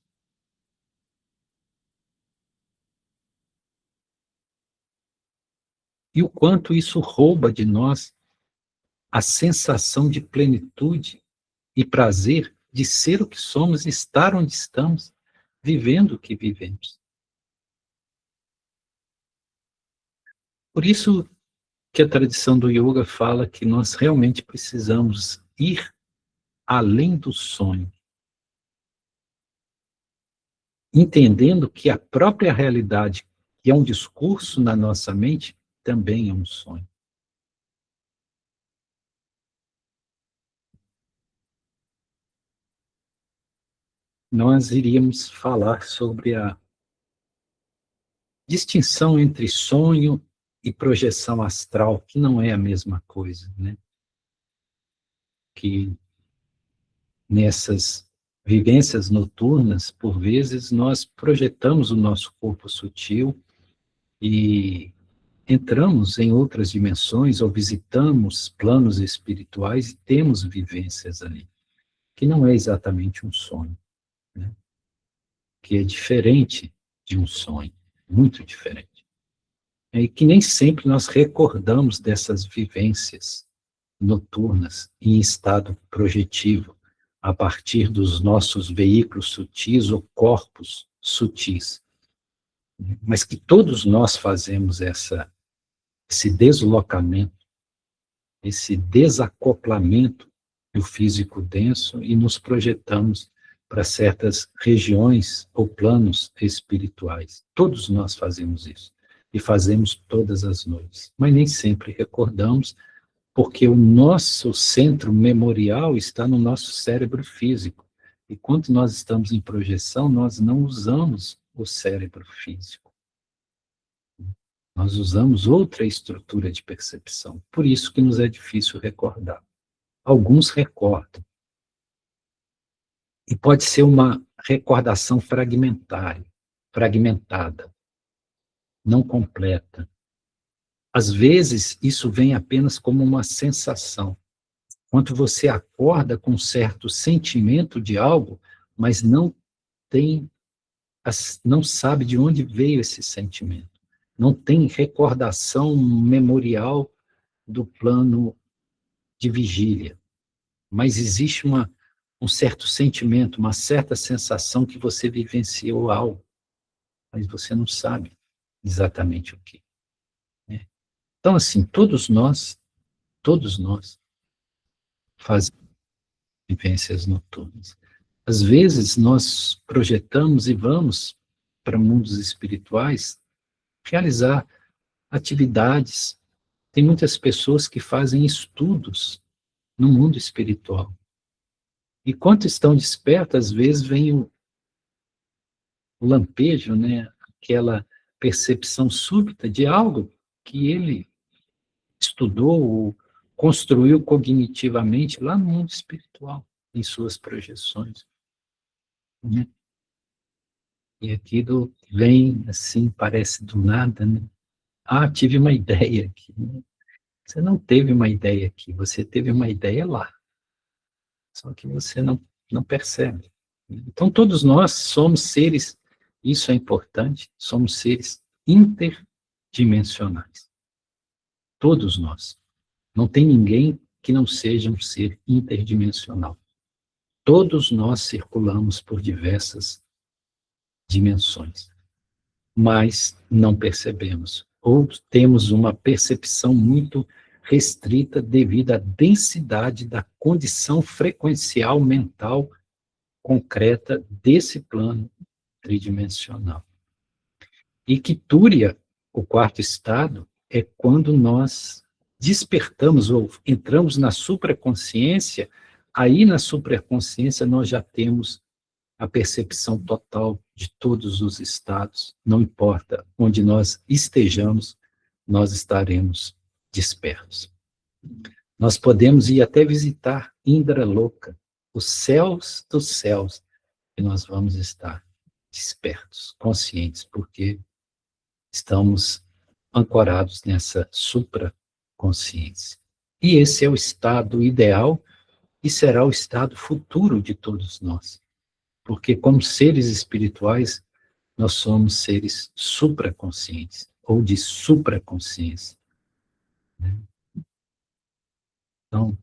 E o quanto isso rouba de nós a sensação de plenitude e prazer de ser o que somos, estar onde estamos, vivendo o que vivemos. Por isso que a tradição do yoga fala que nós realmente precisamos ir além do sonho, entendendo que a própria realidade, que é um discurso na nossa mente, também é um sonho. Nós iríamos falar sobre a distinção entre sonho e projeção astral, que não é a mesma coisa, né? Que nessas vivências noturnas, por vezes, nós projetamos o nosso corpo sutil e entramos em outras dimensões ou visitamos planos espirituais e temos vivências ali, que não é exatamente um sonho, né? Que é diferente de um sonho, muito diferente. E que nem sempre nós recordamos dessas vivências noturnas em estado projetivo, a partir dos nossos veículos sutis ou corpos sutis. Mas que todos nós fazemos esse deslocamento, esse desacoplamento do físico denso e nos projetamos para certas regiões ou planos espirituais. Todos nós fazemos isso. E fazemos todas as noites. Mas nem sempre recordamos, porque o nosso centro memorial está no nosso cérebro físico. E quando nós estamos em projeção, nós não usamos o cérebro físico. Nós usamos outra estrutura de percepção. Por isso que nos é difícil recordar. Alguns recordam. E pode ser uma recordação fragmentada, não completa. Às vezes, isso vem apenas como uma sensação. Quando você acorda com um certo sentimento de algo, mas não sabe de onde veio esse sentimento. Não tem recordação memorial do plano de vigília. Mas existe um certo sentimento, uma certa sensação que você vivenciou algo, mas você não sabe exatamente o que, né? Então, assim, todos nós fazemos vivências noturnas. Às vezes, nós projetamos e vamos para mundos espirituais realizar atividades. Tem muitas pessoas que fazem estudos no mundo espiritual. E quando estão despertas, às vezes vem o lampejo, né? Aquela percepção súbita de algo que ele estudou ou construiu cognitivamente lá no mundo espiritual, em suas projeções, né? E aquilo vem assim, parece do nada, né? Ah, tive uma ideia aqui, né? Você não teve uma ideia aqui, você teve uma ideia lá, só que você não percebe. Então, todos nós somos seres, isso é importante, somos seres interdimensionais. Todos nós. Não tem ninguém que não seja um ser interdimensional. Todos nós circulamos por diversas dimensões, mas não percebemos, ou temos uma percepção muito restrita devido à densidade da condição frequencial mental concreta desse plano tridimensional. E que Túria, o quarto estado, é quando nós despertamos ou entramos na supraconsciência. Aí na supraconsciência nós já temos a percepção total de todos os estados, não importa onde nós estejamos, nós estaremos despertos. Nós podemos ir até visitar Indra Loka, os céus dos céus, e nós vamos estar despertos, conscientes, porque estamos ancorados nessa supraconsciência. E esse é o estado ideal e será o estado futuro de todos nós. Porque como seres espirituais, nós somos seres supraconscientes, ou de supraconsciência, né? Então,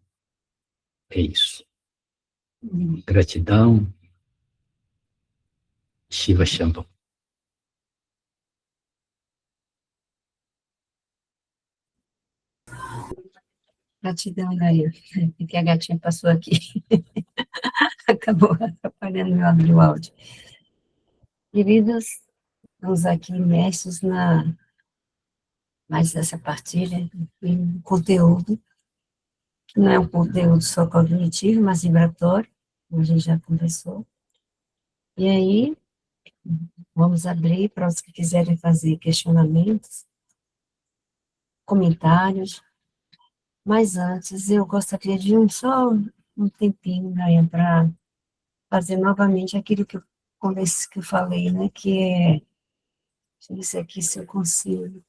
é isso. Gratidão, Shiva Shambhu. Gratidão, Gaia, que a gatinha passou aqui. Acabou atrapalhando eu abrir o áudio. Queridos, estamos aqui imersos na mais dessa partilha, em conteúdo, que não é um conteúdo só cognitivo, mas vibratório, como a gente já conversou. E aí, vamos abrir para os que quiserem fazer questionamentos, comentários. Mas antes, eu gostaria de só um tempinho, Gaia, para fazer novamente aquilo que eu falei, né, que é, deixa eu ver se aqui se eu consigo,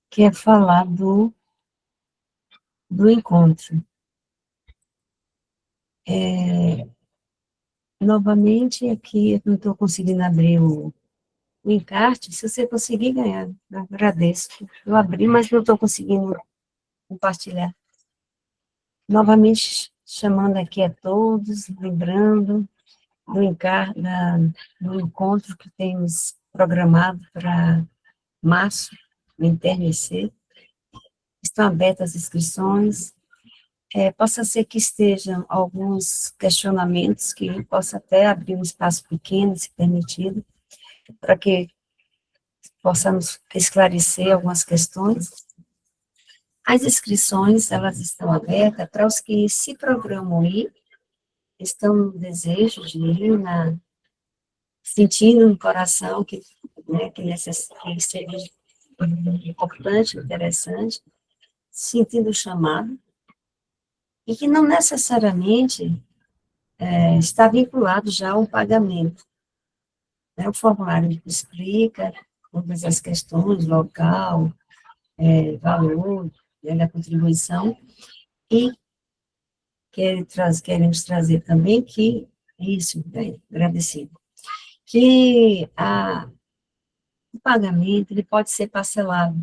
que é falar do encontro. Novamente, aqui eu não estou conseguindo abrir o encarte, se você conseguir ganhar, eu agradeço. Eu abri, mas não estou conseguindo compartilhar. Novamente, chamando aqui a todos, lembrando do encontro que temos programado para março, no Internecer. Estão abertas as inscrições. Possa ser que estejam alguns questionamentos que possa até abrir um espaço pequeno, se permitido, para que possamos esclarecer algumas questões. As inscrições, elas estão abertas para os que se programam ir, estão no desejo de ir, sentindo no coração que, né, que seria importante, interessante, sentindo o chamado, e que não necessariamente está vinculado já a um pagamento. O formulário explica todas as questões, local, valor, da contribuição, e queremos trazer também que, isso, agradecido, que o pagamento ele pode ser parcelado.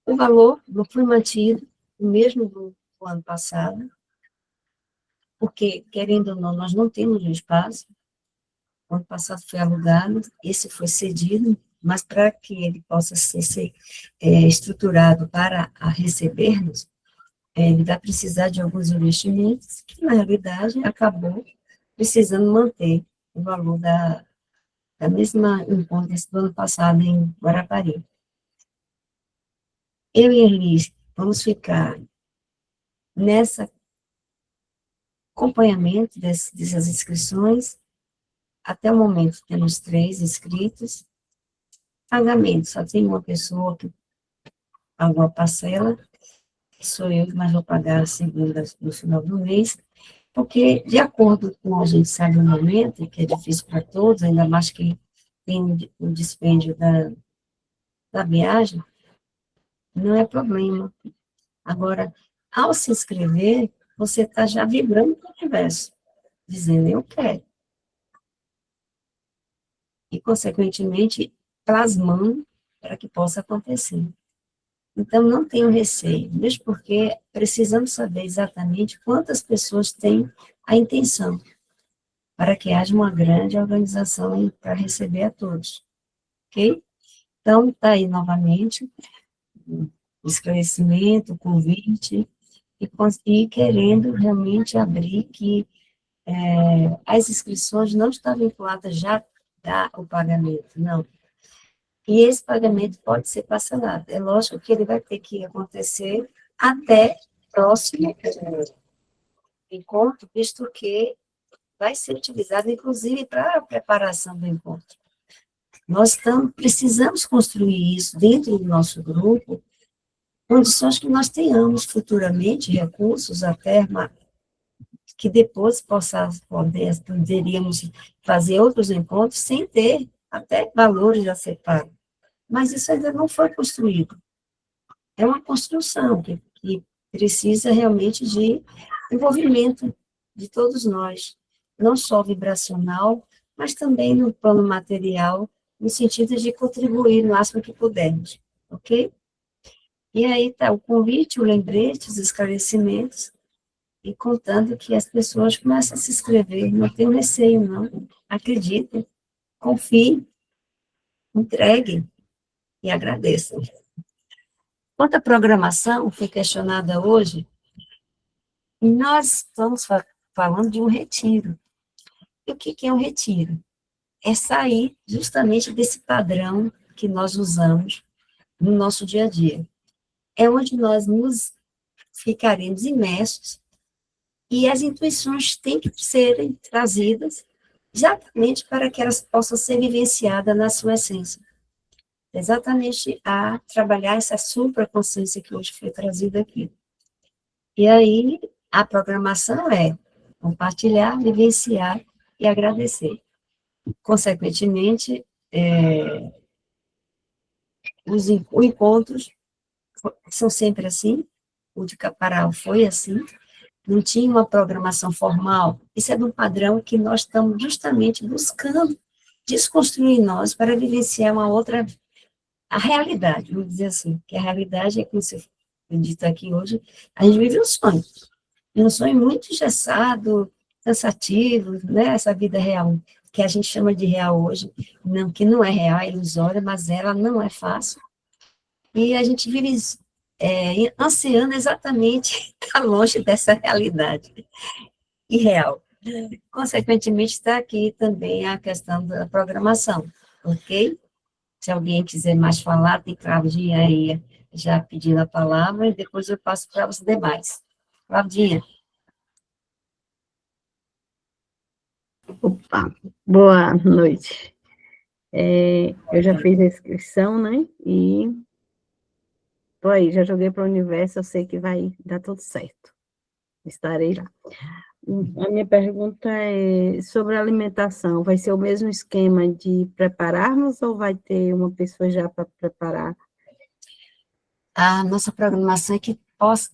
O valor não foi mantido, o mesmo do ano passado, porque, querendo ou não, nós não temos um espaço. O ano passado foi alugado, esse foi cedido, mas para que ele possa ser estruturado para receber-nos, ele vai precisar de alguns investimentos, que na realidade acabou precisando manter o valor da mesma encontro do ano passado em Guarapari. Eu e a Elis vamos ficar nessa acompanhamento dessas inscrições. Até o momento temos 3 inscritos. Pagamento, só tem uma pessoa que pagou a parcela, que sou eu, mas vou pagar a segunda no final do mês, porque, de acordo com a gente sabe no momento, que é difícil para todos, ainda mais que tem o dispêndio da viagem, não é problema. Agora, ao se inscrever, você está já vibrando para o universo, dizendo, eu quero. E, consequentemente, plasmando para que possa acontecer. Então, não tenho receio, mesmo porque precisamos saber exatamente quantas pessoas têm a intenção, para que haja uma grande organização para receber a todos, ok? Então, está aí novamente o esclarecimento, o convite, e querendo realmente abrir que as inscrições não estão vinculadas já ao pagamento, não. E esse pagamento pode ser parcelado. É lógico que ele vai ter que acontecer até próximo encontro, visto que vai ser utilizado, inclusive, para a preparação do encontro. Nós precisamos construir isso dentro do nosso grupo, condições que nós tenhamos futuramente recursos até que depois poderíamos fazer outros encontros sem ter até valores a ser pagos. Mas isso ainda não foi construído. É uma construção que precisa realmente de envolvimento de todos nós, não só vibracional, mas também no plano material, no sentido de contribuir no máximo que pudermos, ok? E aí está o convite, o lembrete, os esclarecimentos, e contando que as pessoas começam a se inscrever, não tenham receio, não. Acreditem, confiem, entreguem e agradeçam. Quanto à programação, foi questionada hoje, nós estamos falando de um retiro. E o que é um retiro? É sair justamente desse padrão que nós usamos no nosso dia a dia. É onde nós nos ficaremos imersos e as intuições têm que serem trazidas exatamente para que elas possam ser vivenciadas na sua essência. Exatamente a trabalhar essa supraconsciência que hoje foi trazida aqui. E aí, a programação é compartilhar, vivenciar e agradecer. Consequentemente, os encontros são sempre assim, o de Caparal foi assim, não tinha uma programação formal, isso é de um padrão que nós estamos justamente buscando desconstruir em nós para vivenciar uma outra, a realidade, vamos dizer assim, que a realidade é, como você dito aqui hoje, a gente vive um sonho muito engessado, cansativo, né, essa vida real, que a gente chama de real hoje, não, que não é real, é ilusória, mas ela não é fácil, e a gente vive ansiando exatamente estar longe dessa realidade irreal. Consequentemente, está aqui também a questão da programação, ok? Se alguém quiser mais falar, tem Claudinha aí já pedindo a palavra, e depois eu passo para os demais. Claudinha. Opa, boa noite. Eu já fiz a inscrição, né? E tô aí, já joguei para o universo, eu sei que vai dar tudo certo. Estarei lá. A minha pergunta é sobre a alimentação. Vai ser o mesmo esquema de prepararmos ou vai ter uma pessoa já para preparar? A nossa programação é que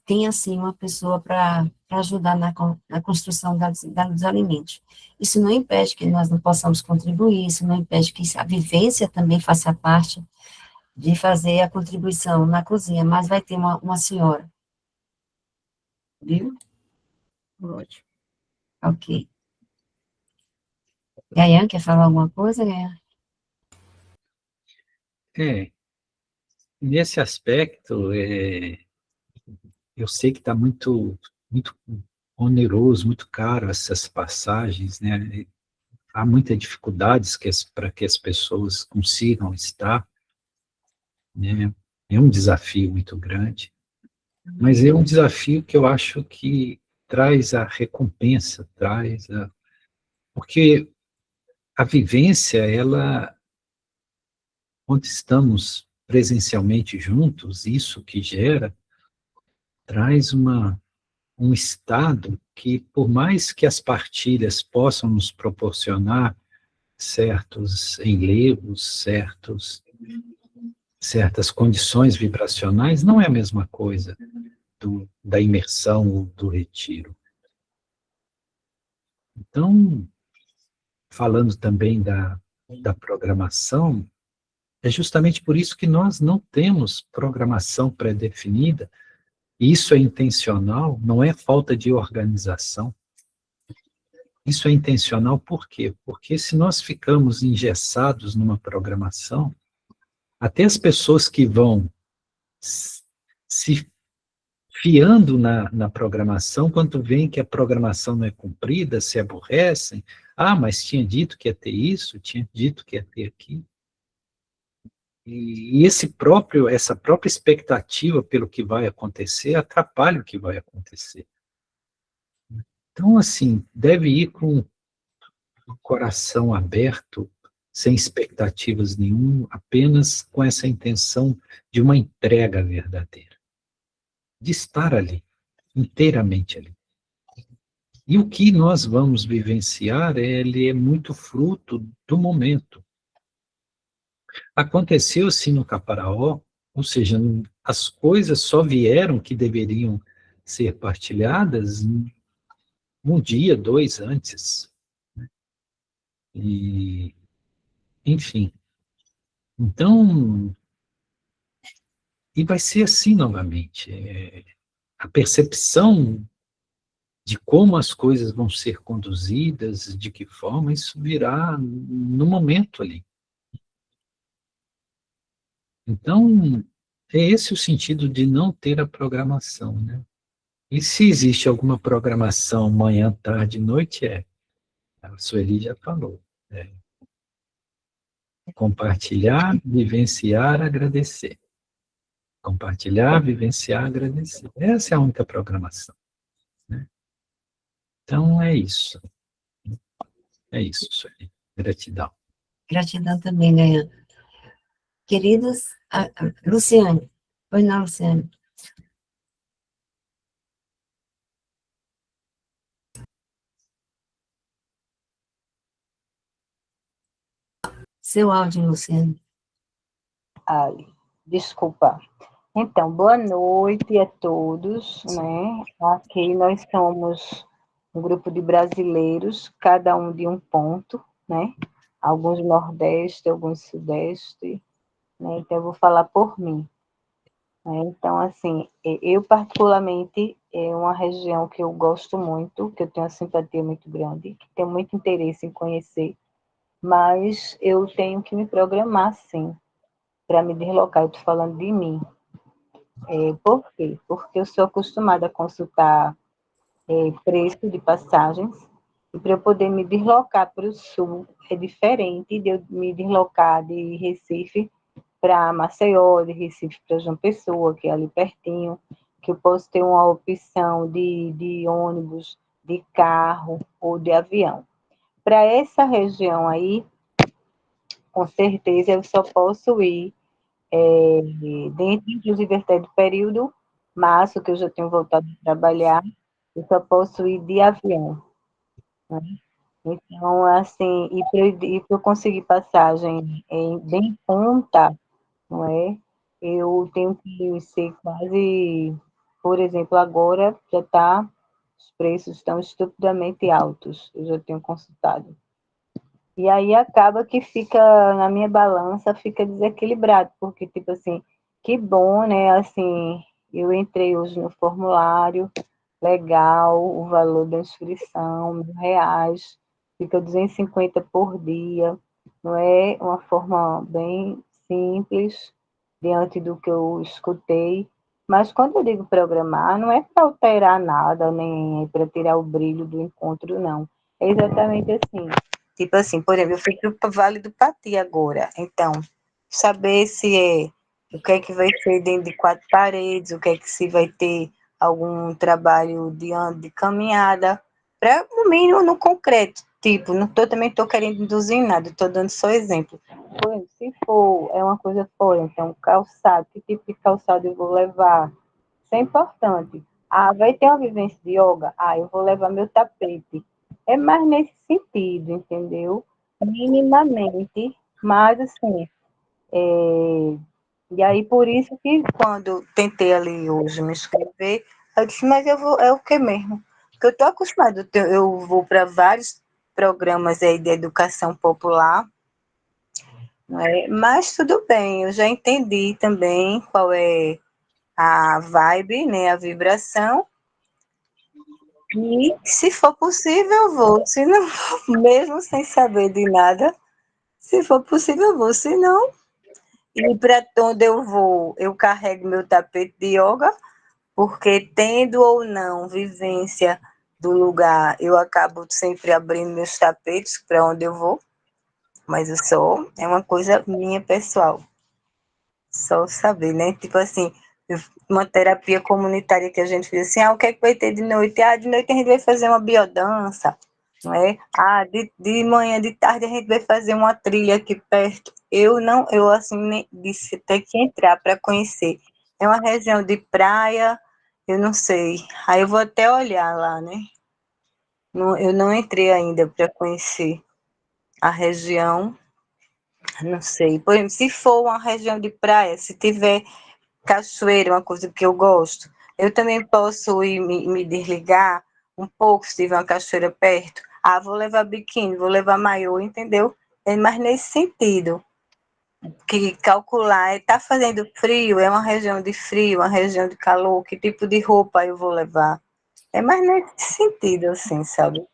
tenha, assim, uma pessoa para ajudar na construção dos alimentos. Isso não impede que nós não possamos contribuir, isso não impede que a vivência também faça parte de fazer a contribuição na cozinha, mas vai ter uma senhora. Viu? Ótimo. Ok. Gaian, quer falar alguma coisa, Gaian? Nesse aspecto, eu sei que está muito oneroso, muito caro essas passagens, né? Há muitas dificuldades para que as pessoas consigam estar, né? É um desafio muito grande, mas é um desafio que eu acho que traz a recompensa, porque a vivência, ela, quando estamos presencialmente juntos, isso que gera, traz um estado que, por mais que as partilhas possam nos proporcionar certos enlevos, certas condições vibracionais, não é a mesma coisa da imersão ou do retiro. Então, falando também da programação, é justamente por isso que nós não temos programação pré-definida. Isso é intencional, não é falta de organização. Isso é intencional por quê? Porque se nós ficamos engessados numa programação, até as pessoas que vão se fiando na programação, quando veem que a programação não é cumprida, se aborrecem. Ah, mas tinha dito que ia ter isso, tinha dito que ia ter aquilo. E essa própria expectativa pelo que vai acontecer atrapalha o que vai acontecer. Então, assim, deve ir com o coração aberto, sem expectativas nenhuma, apenas com essa intenção de uma entrega verdadeira, de estar ali, inteiramente ali. E o que nós vamos vivenciar, ele é muito fruto do momento. Aconteceu sim no Caparaó, ou seja, as coisas só vieram que deveriam ser partilhadas um dia, dois antes. E, enfim. Então, e vai ser assim novamente. A percepção de como as coisas vão ser conduzidas, de que forma, isso virá no momento ali. Então, é esse o sentido de não ter a programação, né? E se existe alguma programação manhã, tarde, noite, a Sueli já falou. É compartilhar, vivenciar, agradecer. Compartilhar, vivenciar, agradecer. Essa é a única programação, né? Então, é isso. É isso, Sueli. Gratidão. Gratidão também, Gaian. Queridos, Luciane. Oi, não, Luciane. Seu áudio, Luciane. Ai, desculpa. Então, boa noite a todos, né? Aqui nós somos um grupo de brasileiros, cada um de um ponto, né? Alguns Nordeste, alguns Sudeste, né? Então, eu vou falar por mim. Né? Então, assim, eu particularmente, é uma região que eu gosto muito, que eu tenho uma simpatia muito grande, que tenho muito interesse em conhecer, mas eu tenho que me programar, sim, para me deslocar. Eu estou falando de mim. Por quê? Porque eu sou acostumada a consultar preço de passagens, e para eu poder me deslocar para o sul, é diferente de eu me deslocar de Recife para Maceió, de Recife para João Pessoa, que é ali pertinho, que eu posso ter uma opção de ônibus, de carro ou de avião. Para essa região aí, com certeza eu só posso ir dentro, inclusive, até do período março, que eu já tenho voltado a trabalhar, eu só posso ir de avião, né? Então, assim, e para eu conseguir passagem bem em conta, não é? Eu tenho que ser quase, por exemplo, agora já está, os preços estão estupidamente altos, eu já tenho consultado. E aí acaba que fica, na minha balança, fica desequilibrado, porque, tipo assim, que bom, né? Assim, eu entrei hoje no formulário, legal o valor da inscrição, R$ 1.000, fica 250 por dia, não é uma forma bem simples, diante do que eu escutei, mas quando eu digo programar, não é para alterar nada, nem é para tirar o brilho do encontro, não. É exatamente assim. Tipo assim, por exemplo, eu fui para o Vale do Pati agora, então, saber se o que é que vai ser dentro de 4 paredes, o que é que se vai ter algum trabalho de caminhada, para, no mínimo, no concreto. Tipo, também estou querendo induzir nada, estou dando só exemplo. Por exemplo, se for, é uma coisa fora, então, calçado, que tipo de calçado eu vou levar? Isso é importante. Ah, vai ter uma vivência de yoga? Ah, eu vou levar meu tapete. É mais nesse sentido, entendeu? Minimamente, mas assim, e aí por isso que quando tentei ali hoje me inscrever, eu disse, mas eu vou, é o que mesmo? Porque eu estou acostumada, eu vou para vários programas aí de educação popular, não é? Mas tudo bem, eu já entendi também qual é a vibe, né, a vibração, e se for possível eu vou, se não, mesmo sem saber de nada, se for possível eu vou, se não, e para onde eu vou, eu carrego meu tapete de yoga, porque tendo ou não vivência do lugar, eu acabo sempre abrindo meus tapetes para onde eu vou, mas eu só, é uma coisa minha pessoal, só saber, né? Tipo assim, uma terapia comunitária que a gente fez assim, o que é que vai ter de noite? Ah, de noite a gente vai fazer uma biodança, não é? Ah, de manhã, de tarde a gente vai fazer uma trilha aqui perto. Eu não, eu assim, disse, tem que entrar para conhecer. É uma região de praia, eu não sei. Aí eu vou até olhar lá, né? Não, eu não entrei ainda para conhecer a região, não sei. Por exemplo, se for uma região de praia, se tiver cachoeira, uma coisa que eu gosto, eu também posso ir me desligar um pouco se tiver uma cachoeira perto. Ah, vou levar biquíni, vou levar maiô, entendeu? É mais nesse sentido. Que calcular, está fazendo frio, é uma região de frio, uma região de calor, que tipo de roupa eu vou levar? É mais nesse sentido, assim, sabe?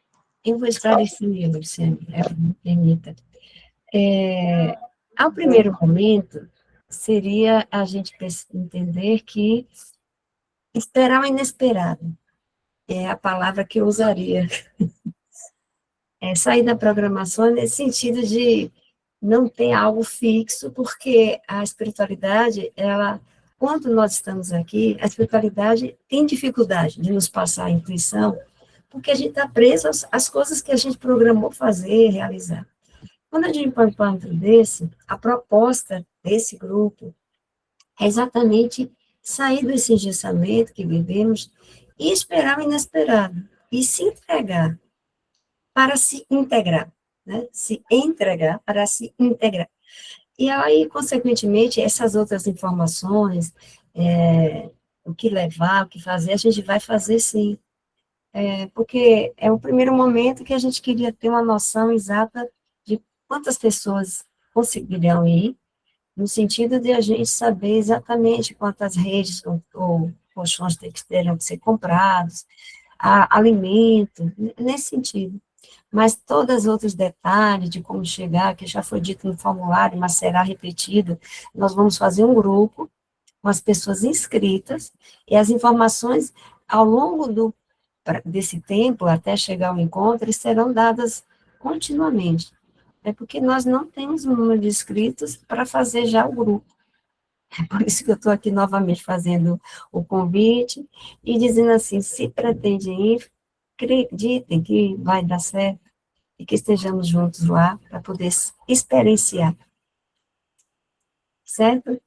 Eu vou esclarecer, Luciane, me permita. Ao primeiro momento, seria a gente entender que esperar o inesperado é a palavra que eu usaria. Sair da programação nesse sentido de não ter algo fixo, porque a espiritualidade, quando nós estamos aqui, a espiritualidade tem dificuldade de nos passar a intuição, porque a gente está preso às coisas que a gente programou fazer, realizar. Quando a gente põe um encontro desse, a proposta desse grupo é exatamente sair desse engessamento que vivemos e esperar o inesperado, e se entregar para se integrar, né? Se entregar para se integrar. E aí, consequentemente, essas outras informações, o que levar, o que fazer, a gente vai fazer sim. Porque é o primeiro momento que a gente queria ter uma noção exata de quantas pessoas conseguirão ir, no sentido de a gente saber exatamente quantas redes ou colchões terão que ser comprados, alimento, nesse sentido. Mas todos os outros detalhes de como chegar, que já foi dito no formulário, mas será repetido, nós vamos fazer um grupo com as pessoas inscritas, e as informações, ao longo desse tempo, até chegar ao encontro, serão dadas continuamente. É porque nós não temos um número de inscritos para fazer já o grupo. É por isso que eu estou aqui novamente fazendo o convite e dizendo assim, se pretendem ir, acreditem que vai dar certo e que estejamos juntos lá para poder experienciar. Certo?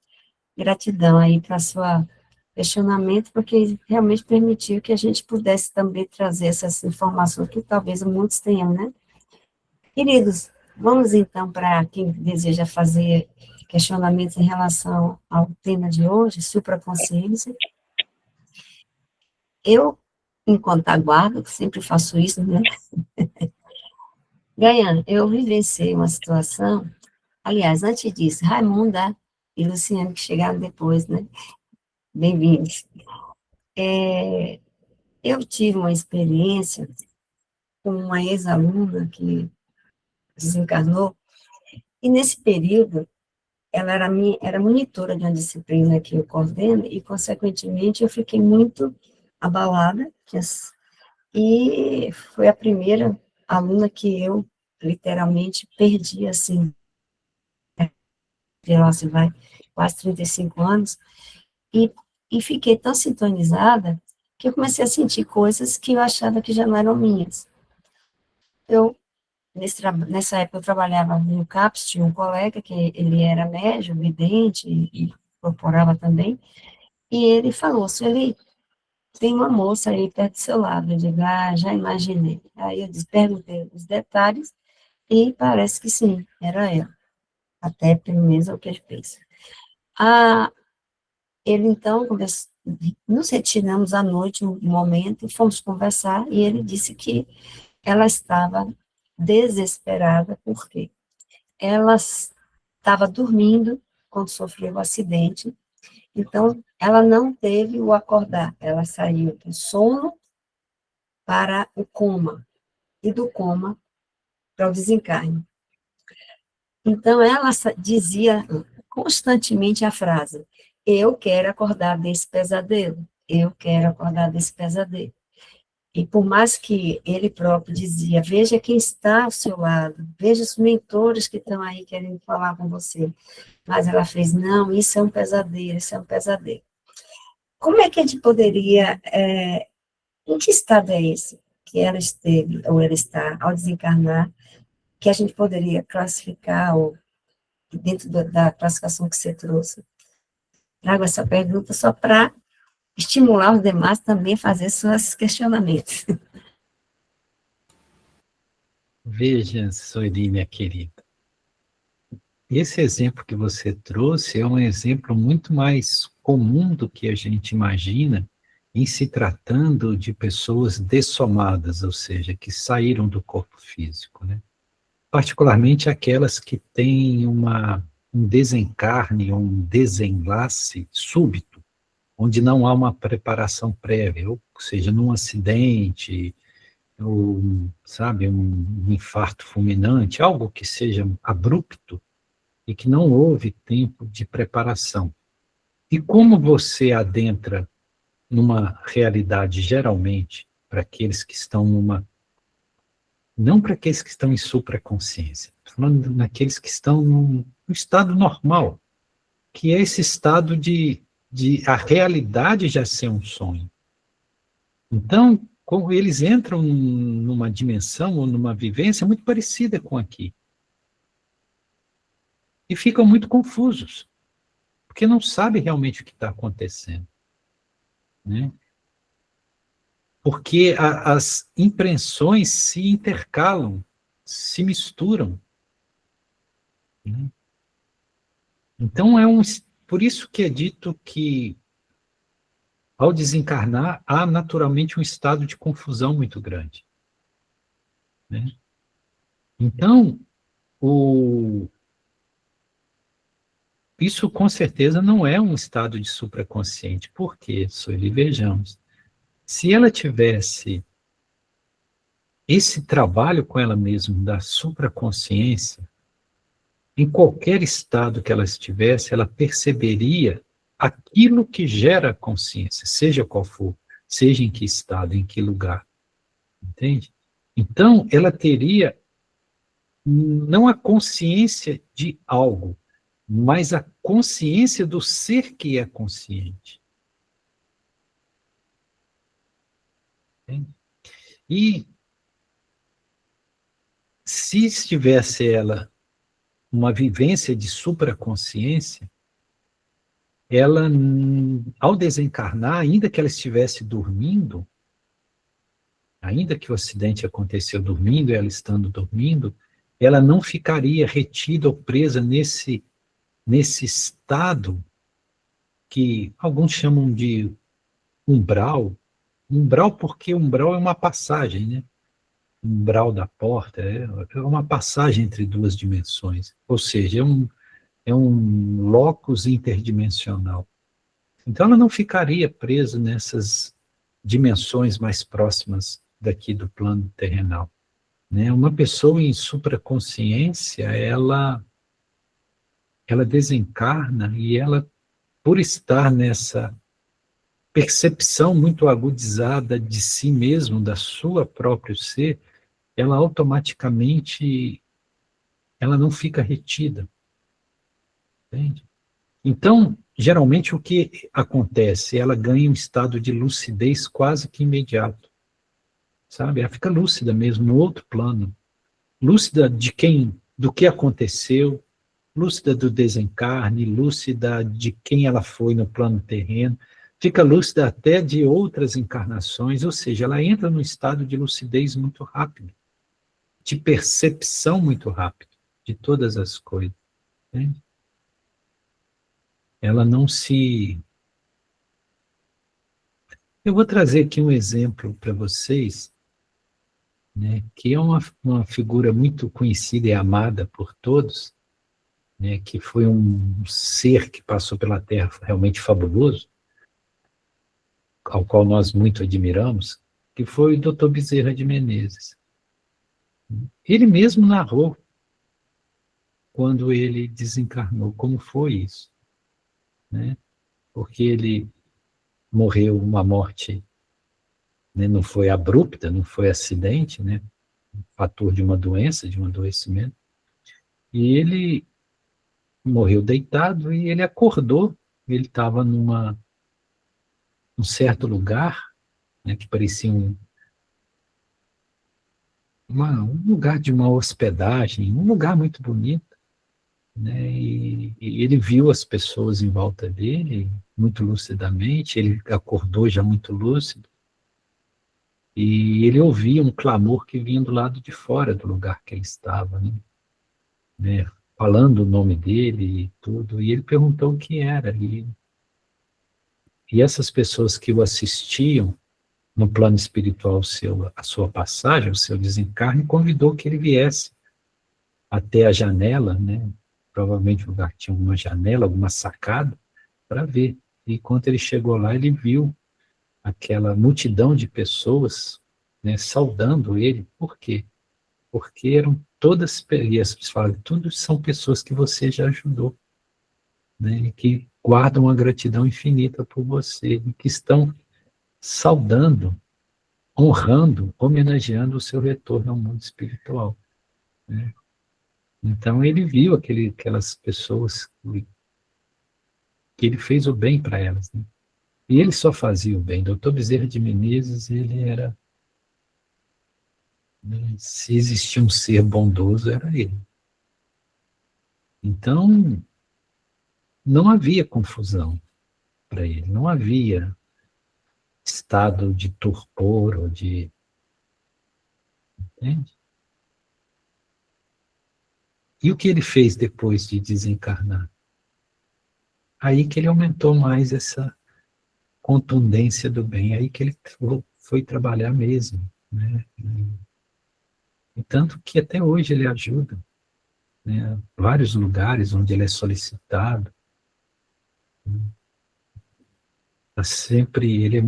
Gratidão aí para sua questionamento, porque realmente permitiu que a gente pudesse também trazer essas informações que talvez muitos tenham, né? Queridos, vamos então para quem deseja fazer questionamentos em relação ao tema de hoje, supraconsciência. Eu, enquanto aguardo, sempre faço isso, né? Gaiane, eu vivenciei uma situação, aliás, antes disso, Raimunda e Luciane, que chegaram depois, né? Bem-vindos. Eu tive uma experiência com uma ex-aluna que desencarnou, e nesse período, ela era monitora de uma disciplina que eu coordeno, e, consequentemente, eu fiquei muito abalada, e foi a primeira aluna que eu, literalmente, perdi, assim, lá se vai quase 35 anos, e, e fiquei tão sintonizada que eu comecei a sentir coisas que eu achava que já não eram minhas. Eu, nessa época, eu trabalhava no CAPS, tinha um colega que ele era médium, vidente, e incorporava também, e ele falou, Sueli, tem uma moça aí perto do seu lado. Eu digo, já imaginei. Aí eu perguntei os detalhes, e parece que sim, era ela. Até pelo menos é o que ele fez. Ah, ele então, nos retiramos à noite, um momento, e fomos conversar, e ele disse que ela estava desesperada, porque ela estava dormindo quando sofreu o acidente, então ela não teve o acordar, ela saiu do sono para o coma, e do coma para o desencarne. Então ela dizia constantemente a frase, eu quero acordar desse pesadelo, eu quero acordar desse pesadelo. E por mais que ele próprio dizia, veja quem está ao seu lado, veja os mentores que estão aí querendo falar com você. Mas ela fez, não, isso é um pesadelo, isso é um pesadelo. Como é que a gente poderia, em que estado é esse que ela esteve, ou ela está, ao desencarnar, que a gente poderia classificar, ou dentro da classificação que você trouxe? Trago essa pergunta só para estimular os demais também a fazer seus questionamentos. Veja, Sueli, minha querida, esse exemplo que você trouxe é um exemplo muito mais comum do que a gente imagina em se tratando de pessoas dessomadas, ou seja, que saíram do corpo físico, né? Particularmente aquelas que têm um desencarne, um desenlace súbito, onde não há uma preparação prévia, ou seja, num acidente, ou, sabe, um infarto fulminante, algo que seja abrupto e que não houve tempo de preparação. E como você adentra numa realidade, geralmente, para aqueles que estão não para aqueles que estão em supraconsciência, falando naqueles que estão no estado normal, que é esse estado de a realidade já ser um sonho. Então, como eles entram numa dimensão ou numa vivência muito parecida com aqui. E ficam muito confusos, porque não sabem realmente o que está acontecendo, né? Porque as impressões se intercalam, se misturam, né? Então, por isso que é dito que, ao desencarnar, há naturalmente um estado de confusão muito grande, né? Então, isso com certeza não é um estado de supraconsciente. Por quê, Sueli? Vejamos. Se ela tivesse esse trabalho com ela mesma da supraconsciência, em qualquer estado que ela estivesse, ela perceberia aquilo que gera a consciência, seja qual for, seja em que estado, em que lugar. Entende? Então, ela teria não a consciência de algo, mas a consciência do ser que é consciente. Entende? E se estivesse ela uma vivência de supraconsciência, ela, ao desencarnar, ainda que ela estivesse dormindo, ainda que o acidente aconteceu dormindo, ela estando dormindo, ela não ficaria retida ou presa nesse estado que alguns chamam de umbral. Umbral porque umbral é uma passagem, né? Umbral da porta é uma passagem entre duas dimensões, ou seja, é um locus interdimensional. Então ela não ficaria presa dimensões mais próximas daqui do plano terrenal. Né? Uma pessoa em supraconsciência, ela desencarna e ela, por estar nessa percepção muito agudizada de si mesmo, da sua próprio ser, ela automaticamente, ela não fica retida. Entende? Então, geralmente o que acontece? Ela ganha um estado de lucidez quase que imediato. Sabe? Ela fica lúcida mesmo, no outro plano. Lúcida do que aconteceu, lúcida do desencarne, lúcida de quem ela foi no plano terreno, fica lúcida até de outras encarnações, ou seja, ela entra num estado de lucidez muito rápido, de percepção muito rápido de todas as coisas. Entende? Ela não se... Eu vou trazer aqui um exemplo para vocês, né, que é uma figura muito conhecida e amada por todos, né, que foi um ser que passou pela Terra realmente fabuloso, ao qual nós muito admiramos, que foi o Dr. Bezerra de Menezes. Ele mesmo narrou, quando ele desencarnou, como foi isso. Né? Porque ele morreu uma morte, né, não foi abrupta, não foi acidente, né, fator de uma doença, de um adoecimento, e ele morreu deitado e ele acordou, ele estava num certo lugar, né, que parecia um lugar de uma hospedagem, um lugar muito bonito, né, e ele viu as pessoas em volta dele, muito lucidamente, ele acordou já muito lúcido, e ele ouvia um clamor que vinha do lado de fora do lugar que ele estava, né, falando o nome dele e tudo, e ele perguntou o que era, e essas pessoas que o assistiam no plano espiritual a sua passagem, o seu desencarne, convidou que ele viesse até a janela, né, provavelmente o lugar tinha uma janela, alguma sacada, para ver. E quando ele chegou lá, ele viu aquela multidão de pessoas, né, saudando ele. Por quê? Porque eram todas, e as pessoas falam, todos são pessoas que você já ajudou, né, que guardam uma gratidão infinita por você, e que estão saudando, honrando, homenageando o seu retorno ao mundo espiritual. Né? Então ele viu aquelas pessoas que ele fez o bem para elas. Né? E ele só fazia o bem. Dr. Bezerra de Menezes, ele era... Né, se existia um ser bondoso, era ele. Então, não havia confusão para ele, não havia estado de torpor ou de... Entende? E o que ele fez depois de desencarnar? Aí que ele aumentou mais essa contundência do bem, aí que ele foi trabalhar mesmo. Né? E tanto que até hoje ele ajuda, né? Vários lugares onde ele é solicitado. Sempre ele é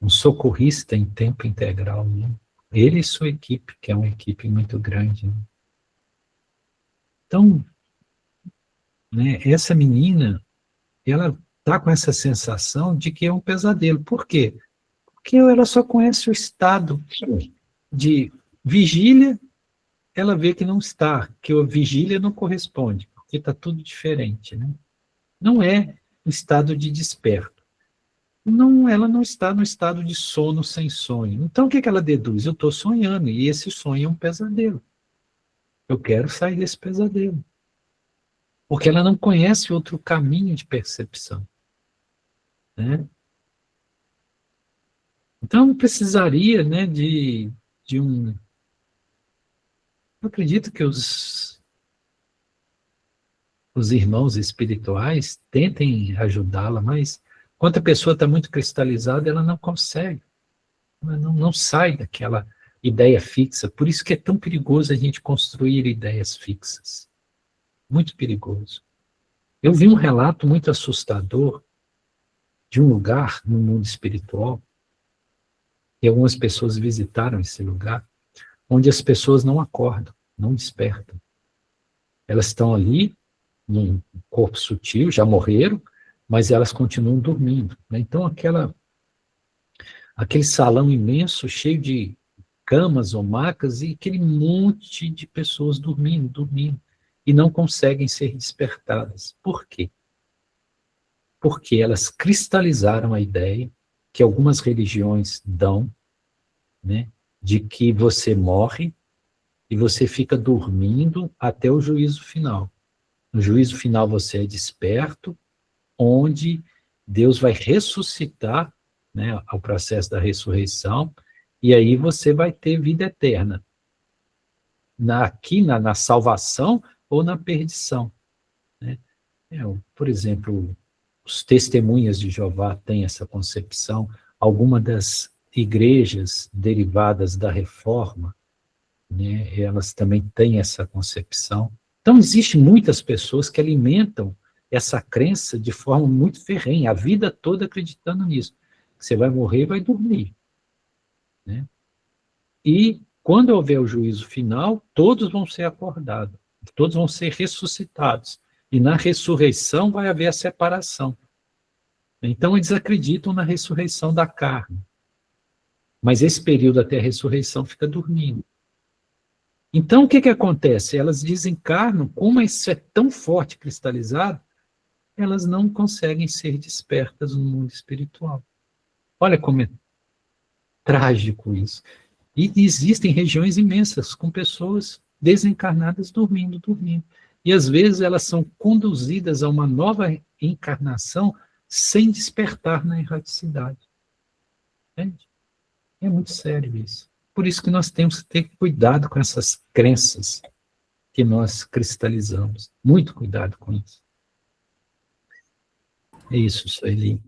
um socorrista em tempo integral. Né? Ele e sua equipe, que é uma equipe muito grande. Né? Então, né, essa menina, ela está com essa sensação de que é um pesadelo. Por quê? Porque ela só conhece o estado de vigília, ela vê que não está, que a vigília não corresponde, porque está tudo diferente. Né? Não é o estado de desperto. Não, ela não está no estado de sono sem sonho. Então, o que ela deduz? Eu estou sonhando, e esse sonho é um pesadelo. Eu quero sair desse pesadelo. Porque ela não conhece outro caminho de percepção. Né? Então, precisaria, né, de um... Eu acredito que os irmãos espirituais tentem ajudá-la, mas quando a pessoa está muito cristalizada, ela não consegue. Ela não sai daquela ideia fixa. Por isso que é tão perigoso a gente construir ideias fixas. Muito perigoso. Eu vi um relato muito assustador de um lugar no mundo espiritual, e algumas pessoas visitaram esse lugar, onde as pessoas não acordam, não despertam. Elas estão ali, num corpo sutil, já morreram, mas elas continuam dormindo, né? Então, aquele salão imenso, cheio de camas ou macas, e aquele monte de pessoas dormindo, e não conseguem ser despertadas. Por quê? Porque elas cristalizaram a ideia que algumas religiões dão, né, de que você morre e você fica dormindo até o juízo final. No juízo final você é desperto, onde Deus vai ressuscitar, né, ao processo da ressurreição, e aí você vai ter vida eterna, aqui na salvação ou na perdição, né? Por exemplo, os testemunhas de Jeová têm essa concepção, alguma das igrejas derivadas da Reforma, né, elas também têm essa concepção. Então, existem muitas pessoas que alimentam essa crença de forma muito ferrenha, a vida toda acreditando nisso. Você vai morrer e vai dormir, né? E quando houver o juízo final, todos vão ser acordados, todos vão ser ressuscitados. E na ressurreição vai haver a separação. Então, eles acreditam na ressurreição da carne. Mas esse período até a ressurreição fica dormindo. Então, o que acontece? Elas desencarnam, como isso é tão forte, cristalizado, elas não conseguem ser despertas no mundo espiritual. Olha como é trágico isso. E existem regiões imensas com pessoas desencarnadas dormindo. E às vezes elas são conduzidas a uma nova encarnação sem despertar na erraticidade. Entende? É muito sério isso. Por isso que nós temos que ter cuidado com essas crenças que nós cristalizamos. Muito cuidado com isso. É isso, Sueli.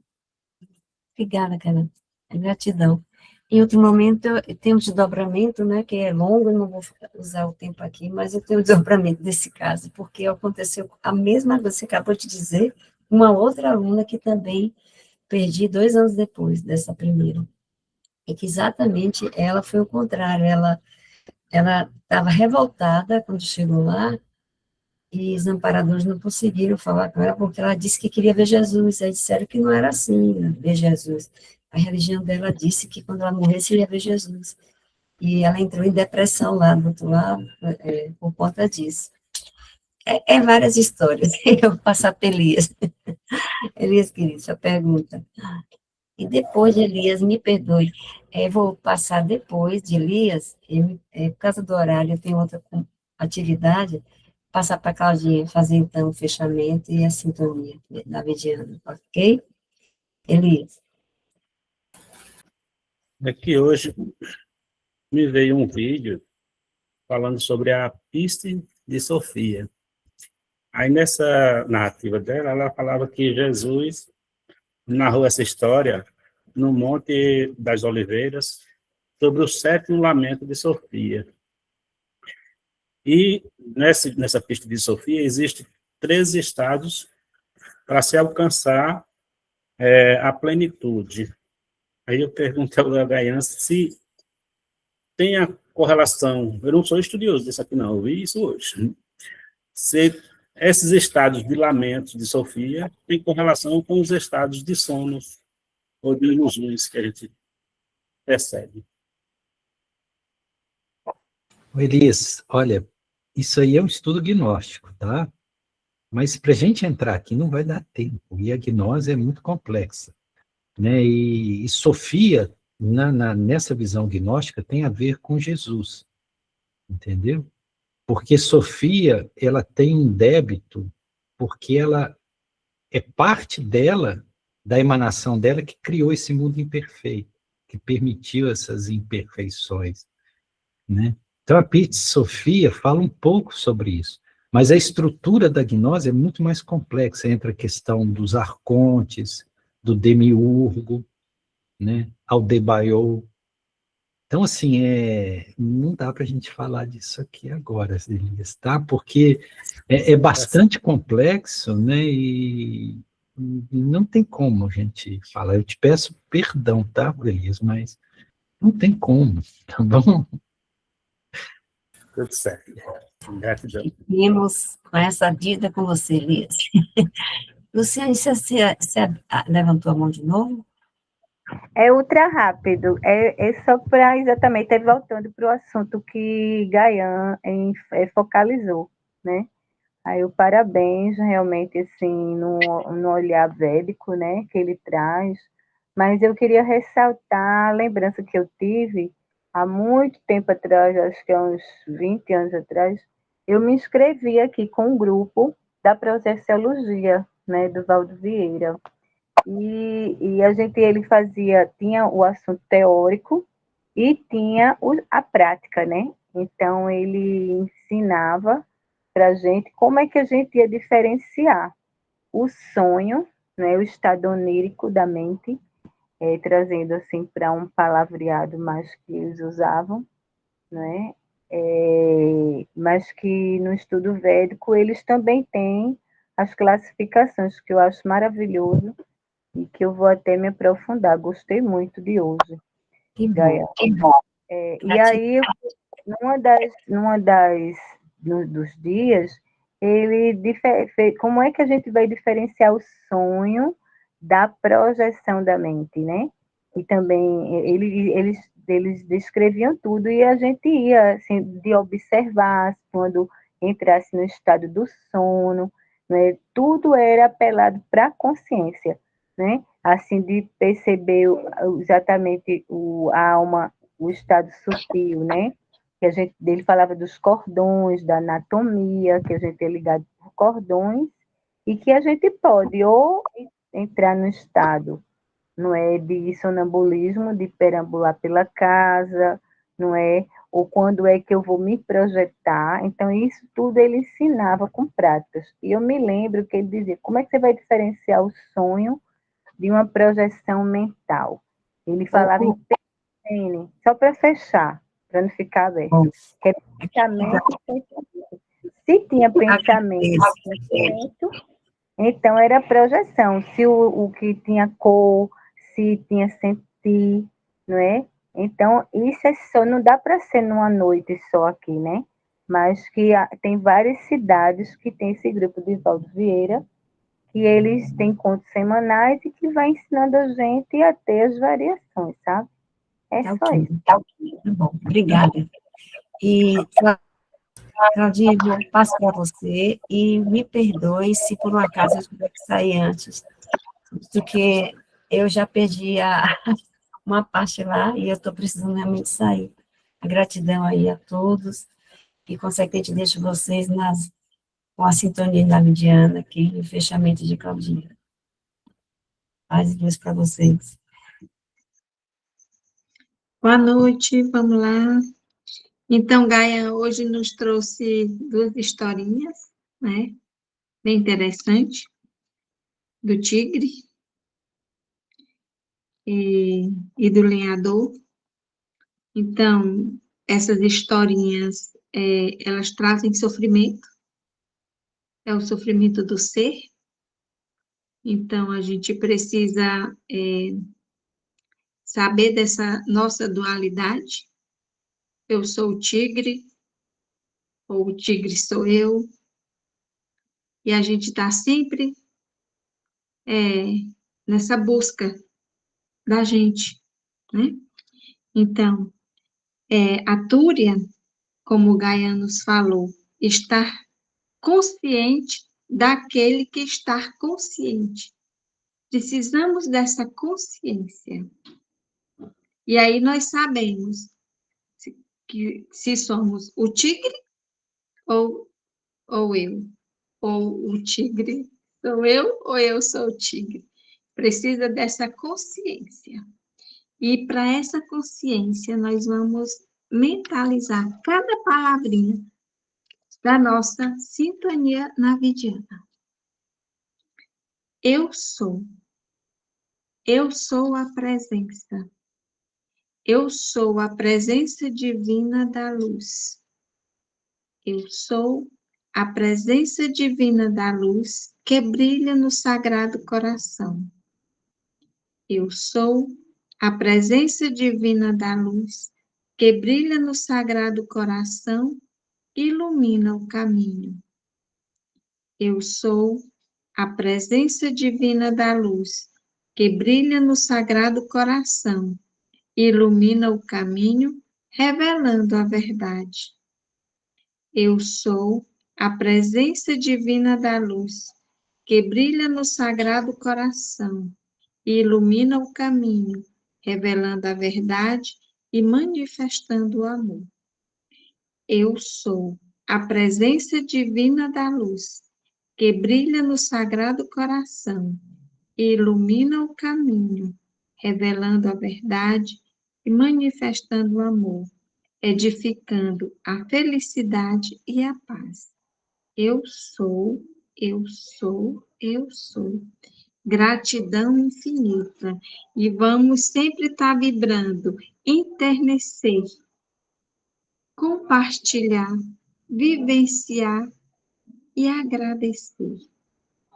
Obrigada, cara. Gratidão. Em outro momento, tem um desdobramento, né, que é longo, eu não vou usar o tempo aqui, mas eu tenho um desdobramento desse caso, porque aconteceu a mesma coisa que você acabou de dizer, uma outra aluna que também perdi 2 anos depois dessa primeira. E que exatamente ela foi o contrário, ela estava revoltada quando chegou lá, e os amparadores não conseguiram falar com ela, porque ela disse que queria ver Jesus, aí disseram que não era assim, né, ver Jesus. A religião dela disse que quando ela morresse, ia ver Jesus. E ela entrou em depressão lá do outro lado, por conta disso. É várias histórias, eu vou passar para Elias. Elias, querido, sua pergunta. E depois de Elias, me perdoe, vou passar depois de Elias, por causa do horário, eu tenho outra atividade, passar para a Claudinha fazer, então, o fechamento e a sintonia da Vidiana, ok? Elias. Aqui hoje me veio um vídeo falando sobre a piste de Sofia. Aí nessa narrativa dela, ela falava que Jesus narrou essa história no Monte das Oliveiras sobre o 7º lamento de Sofia. E nessa pista de Sofia existem 13 estados para se alcançar a plenitude. Aí eu perguntei ao Gaian se tem a correlação, eu não sou estudioso disso aqui não, eu vi isso hoje, se esses estados de lamento de Sofia têm correlação com os estados de sono ou de ilusões que a gente percebe. Elias, olha, isso aí é um estudo gnóstico, tá? Mas para a gente entrar aqui não vai dar tempo, e a gnose é muito complexa, né? E Sofia, nessa visão gnóstica, tem a ver com Jesus, entendeu? Porque Sofia, ela tem um débito, porque ela é parte dela, da emanação dela, que criou esse mundo imperfeito, que permitiu essas imperfeições, né? Então, a Piste Sofia fala um pouco sobre isso, mas a estrutura da gnose é muito mais complexa, entre a questão dos arcontes, do demiurgo, né, Aldebaoth. Então, assim, não dá para a gente falar disso aqui agora, Elias, tá? Porque é bastante complexo, né? E não tem como a gente falar. Eu te peço perdão, tá, Elias, mas não tem como, tá bom? Tudo certo. Gratidão. Seguimos com essa dívida com você, Elias. Luciane, você levantou a mão de novo? É ultra rápido, é só para exatamente, voltando para o assunto que Gayan focalizou, né? Aí o parabéns, realmente, assim, no olhar védico, né, que ele traz, mas eu queria ressaltar a lembrança que eu tive há muito tempo atrás, acho que há uns 20 anos atrás, eu me inscrevi aqui com um grupo da Projeciologia, né, do Valdo Vieira, e ele tinha o assunto teórico e tinha a prática, né? Então, ele ensinava para a gente como é que a gente ia diferenciar o sonho, né, o estado onírico da mente, trazendo assim para um palavreado mais que eles usavam, né? Mas que no estudo védico eles também têm as classificações, que eu acho maravilhoso, e que eu vou até me aprofundar. Gostei muito de hoje, Que Gaia. bom, que bom. E aí, dos dias, como é que a gente vai diferenciar o sonho da projeção da mente, né? E também eles descreviam tudo e a gente ia assim, de observar quando entrasse no estado do sono, né? Tudo era apelado para a consciência, né? Assim, de perceber exatamente a alma, o estado sutil, né? Que ele falava dos cordões, da anatomia, que a gente é ligado por cordões, e que a gente pode ou entrar no estado, não é, de sonambulismo, de perambular pela casa, não é? Ou quando é que eu vou me projetar. Então, isso tudo ele ensinava com práticas. E eu me lembro que ele dizia, como é que você vai diferenciar o sonho de uma projeção mental? Ele falava em PN, só para fechar, para não ficar aberto. Bom, Que é pensamento e sentimento. Se tinha pensamento e sentimento, então era projeção. Se o que tinha cor, se tinha sentir, não é? Então, isso é só, não dá para ser numa noite só aqui, né? Mas que tem várias cidades que tem esse grupo de Valdo Vieira, que eles têm encontros semanais e que vai ensinando a gente a ter as variações, sabe? É tá só ok, isso. tá bom, obrigada. E, Claudinha, eu passo para você e me perdoe se por um acaso eu tiver que sair antes, porque eu já perdi uma parte lá e eu estou precisando realmente sair. A gratidão aí a todos e, consequentemente, deixo vocês com a sintonia da Lidiana aqui e o fechamento de Claudinha. Paz e luz para vocês. Boa noite, vamos lá. Então, Gaia hoje nos trouxe duas historinhas, né? Bem interessante, do tigre e do lenhador. Então, essas historinhas, elas trazem sofrimento, é o sofrimento do ser. Então, a gente precisa saber dessa nossa dualidade. Eu sou o tigre, ou o tigre sou eu. E a gente está sempre nessa busca da gente, né? Então, a Túria, como o Gaia nos falou, estar consciente daquele que está consciente. Precisamos dessa consciência. E aí nós sabemos se somos o tigre ou eu. Ou o tigre sou eu ou eu sou o tigre. Precisa dessa consciência. E para essa consciência, nós vamos mentalizar cada palavrinha da nossa sintonia navidiana. Eu sou a presença. Eu sou a presença divina da luz. Eu sou a presença divina da luz que brilha no Sagrado Coração. Eu sou a presença divina da luz que brilha no Sagrado Coração e ilumina o caminho. Eu sou a presença divina da luz que brilha no Sagrado Coração e ilumina o caminho, revelando a verdade. Eu sou a presença divina da luz que brilha no Sagrado Coração e ilumina o caminho, revelando a verdade e manifestando o amor. Eu sou a presença divina da luz que brilha no Sagrado Coração e ilumina o caminho, revelando a verdade e manifestando o amor, edificando a felicidade e a paz. Eu sou, eu sou, eu sou. Gratidão infinita. E vamos sempre estar vibrando, enternecer, compartilhar, vivenciar e agradecer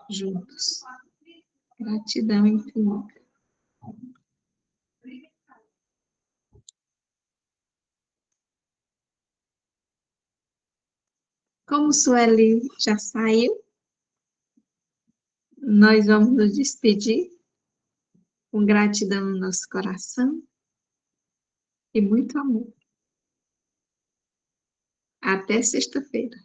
juntos. Gratidão infinita. Como Sueli já saiu, nós vamos nos despedir com gratidão no nosso coração e muito amor. Até sexta-feira.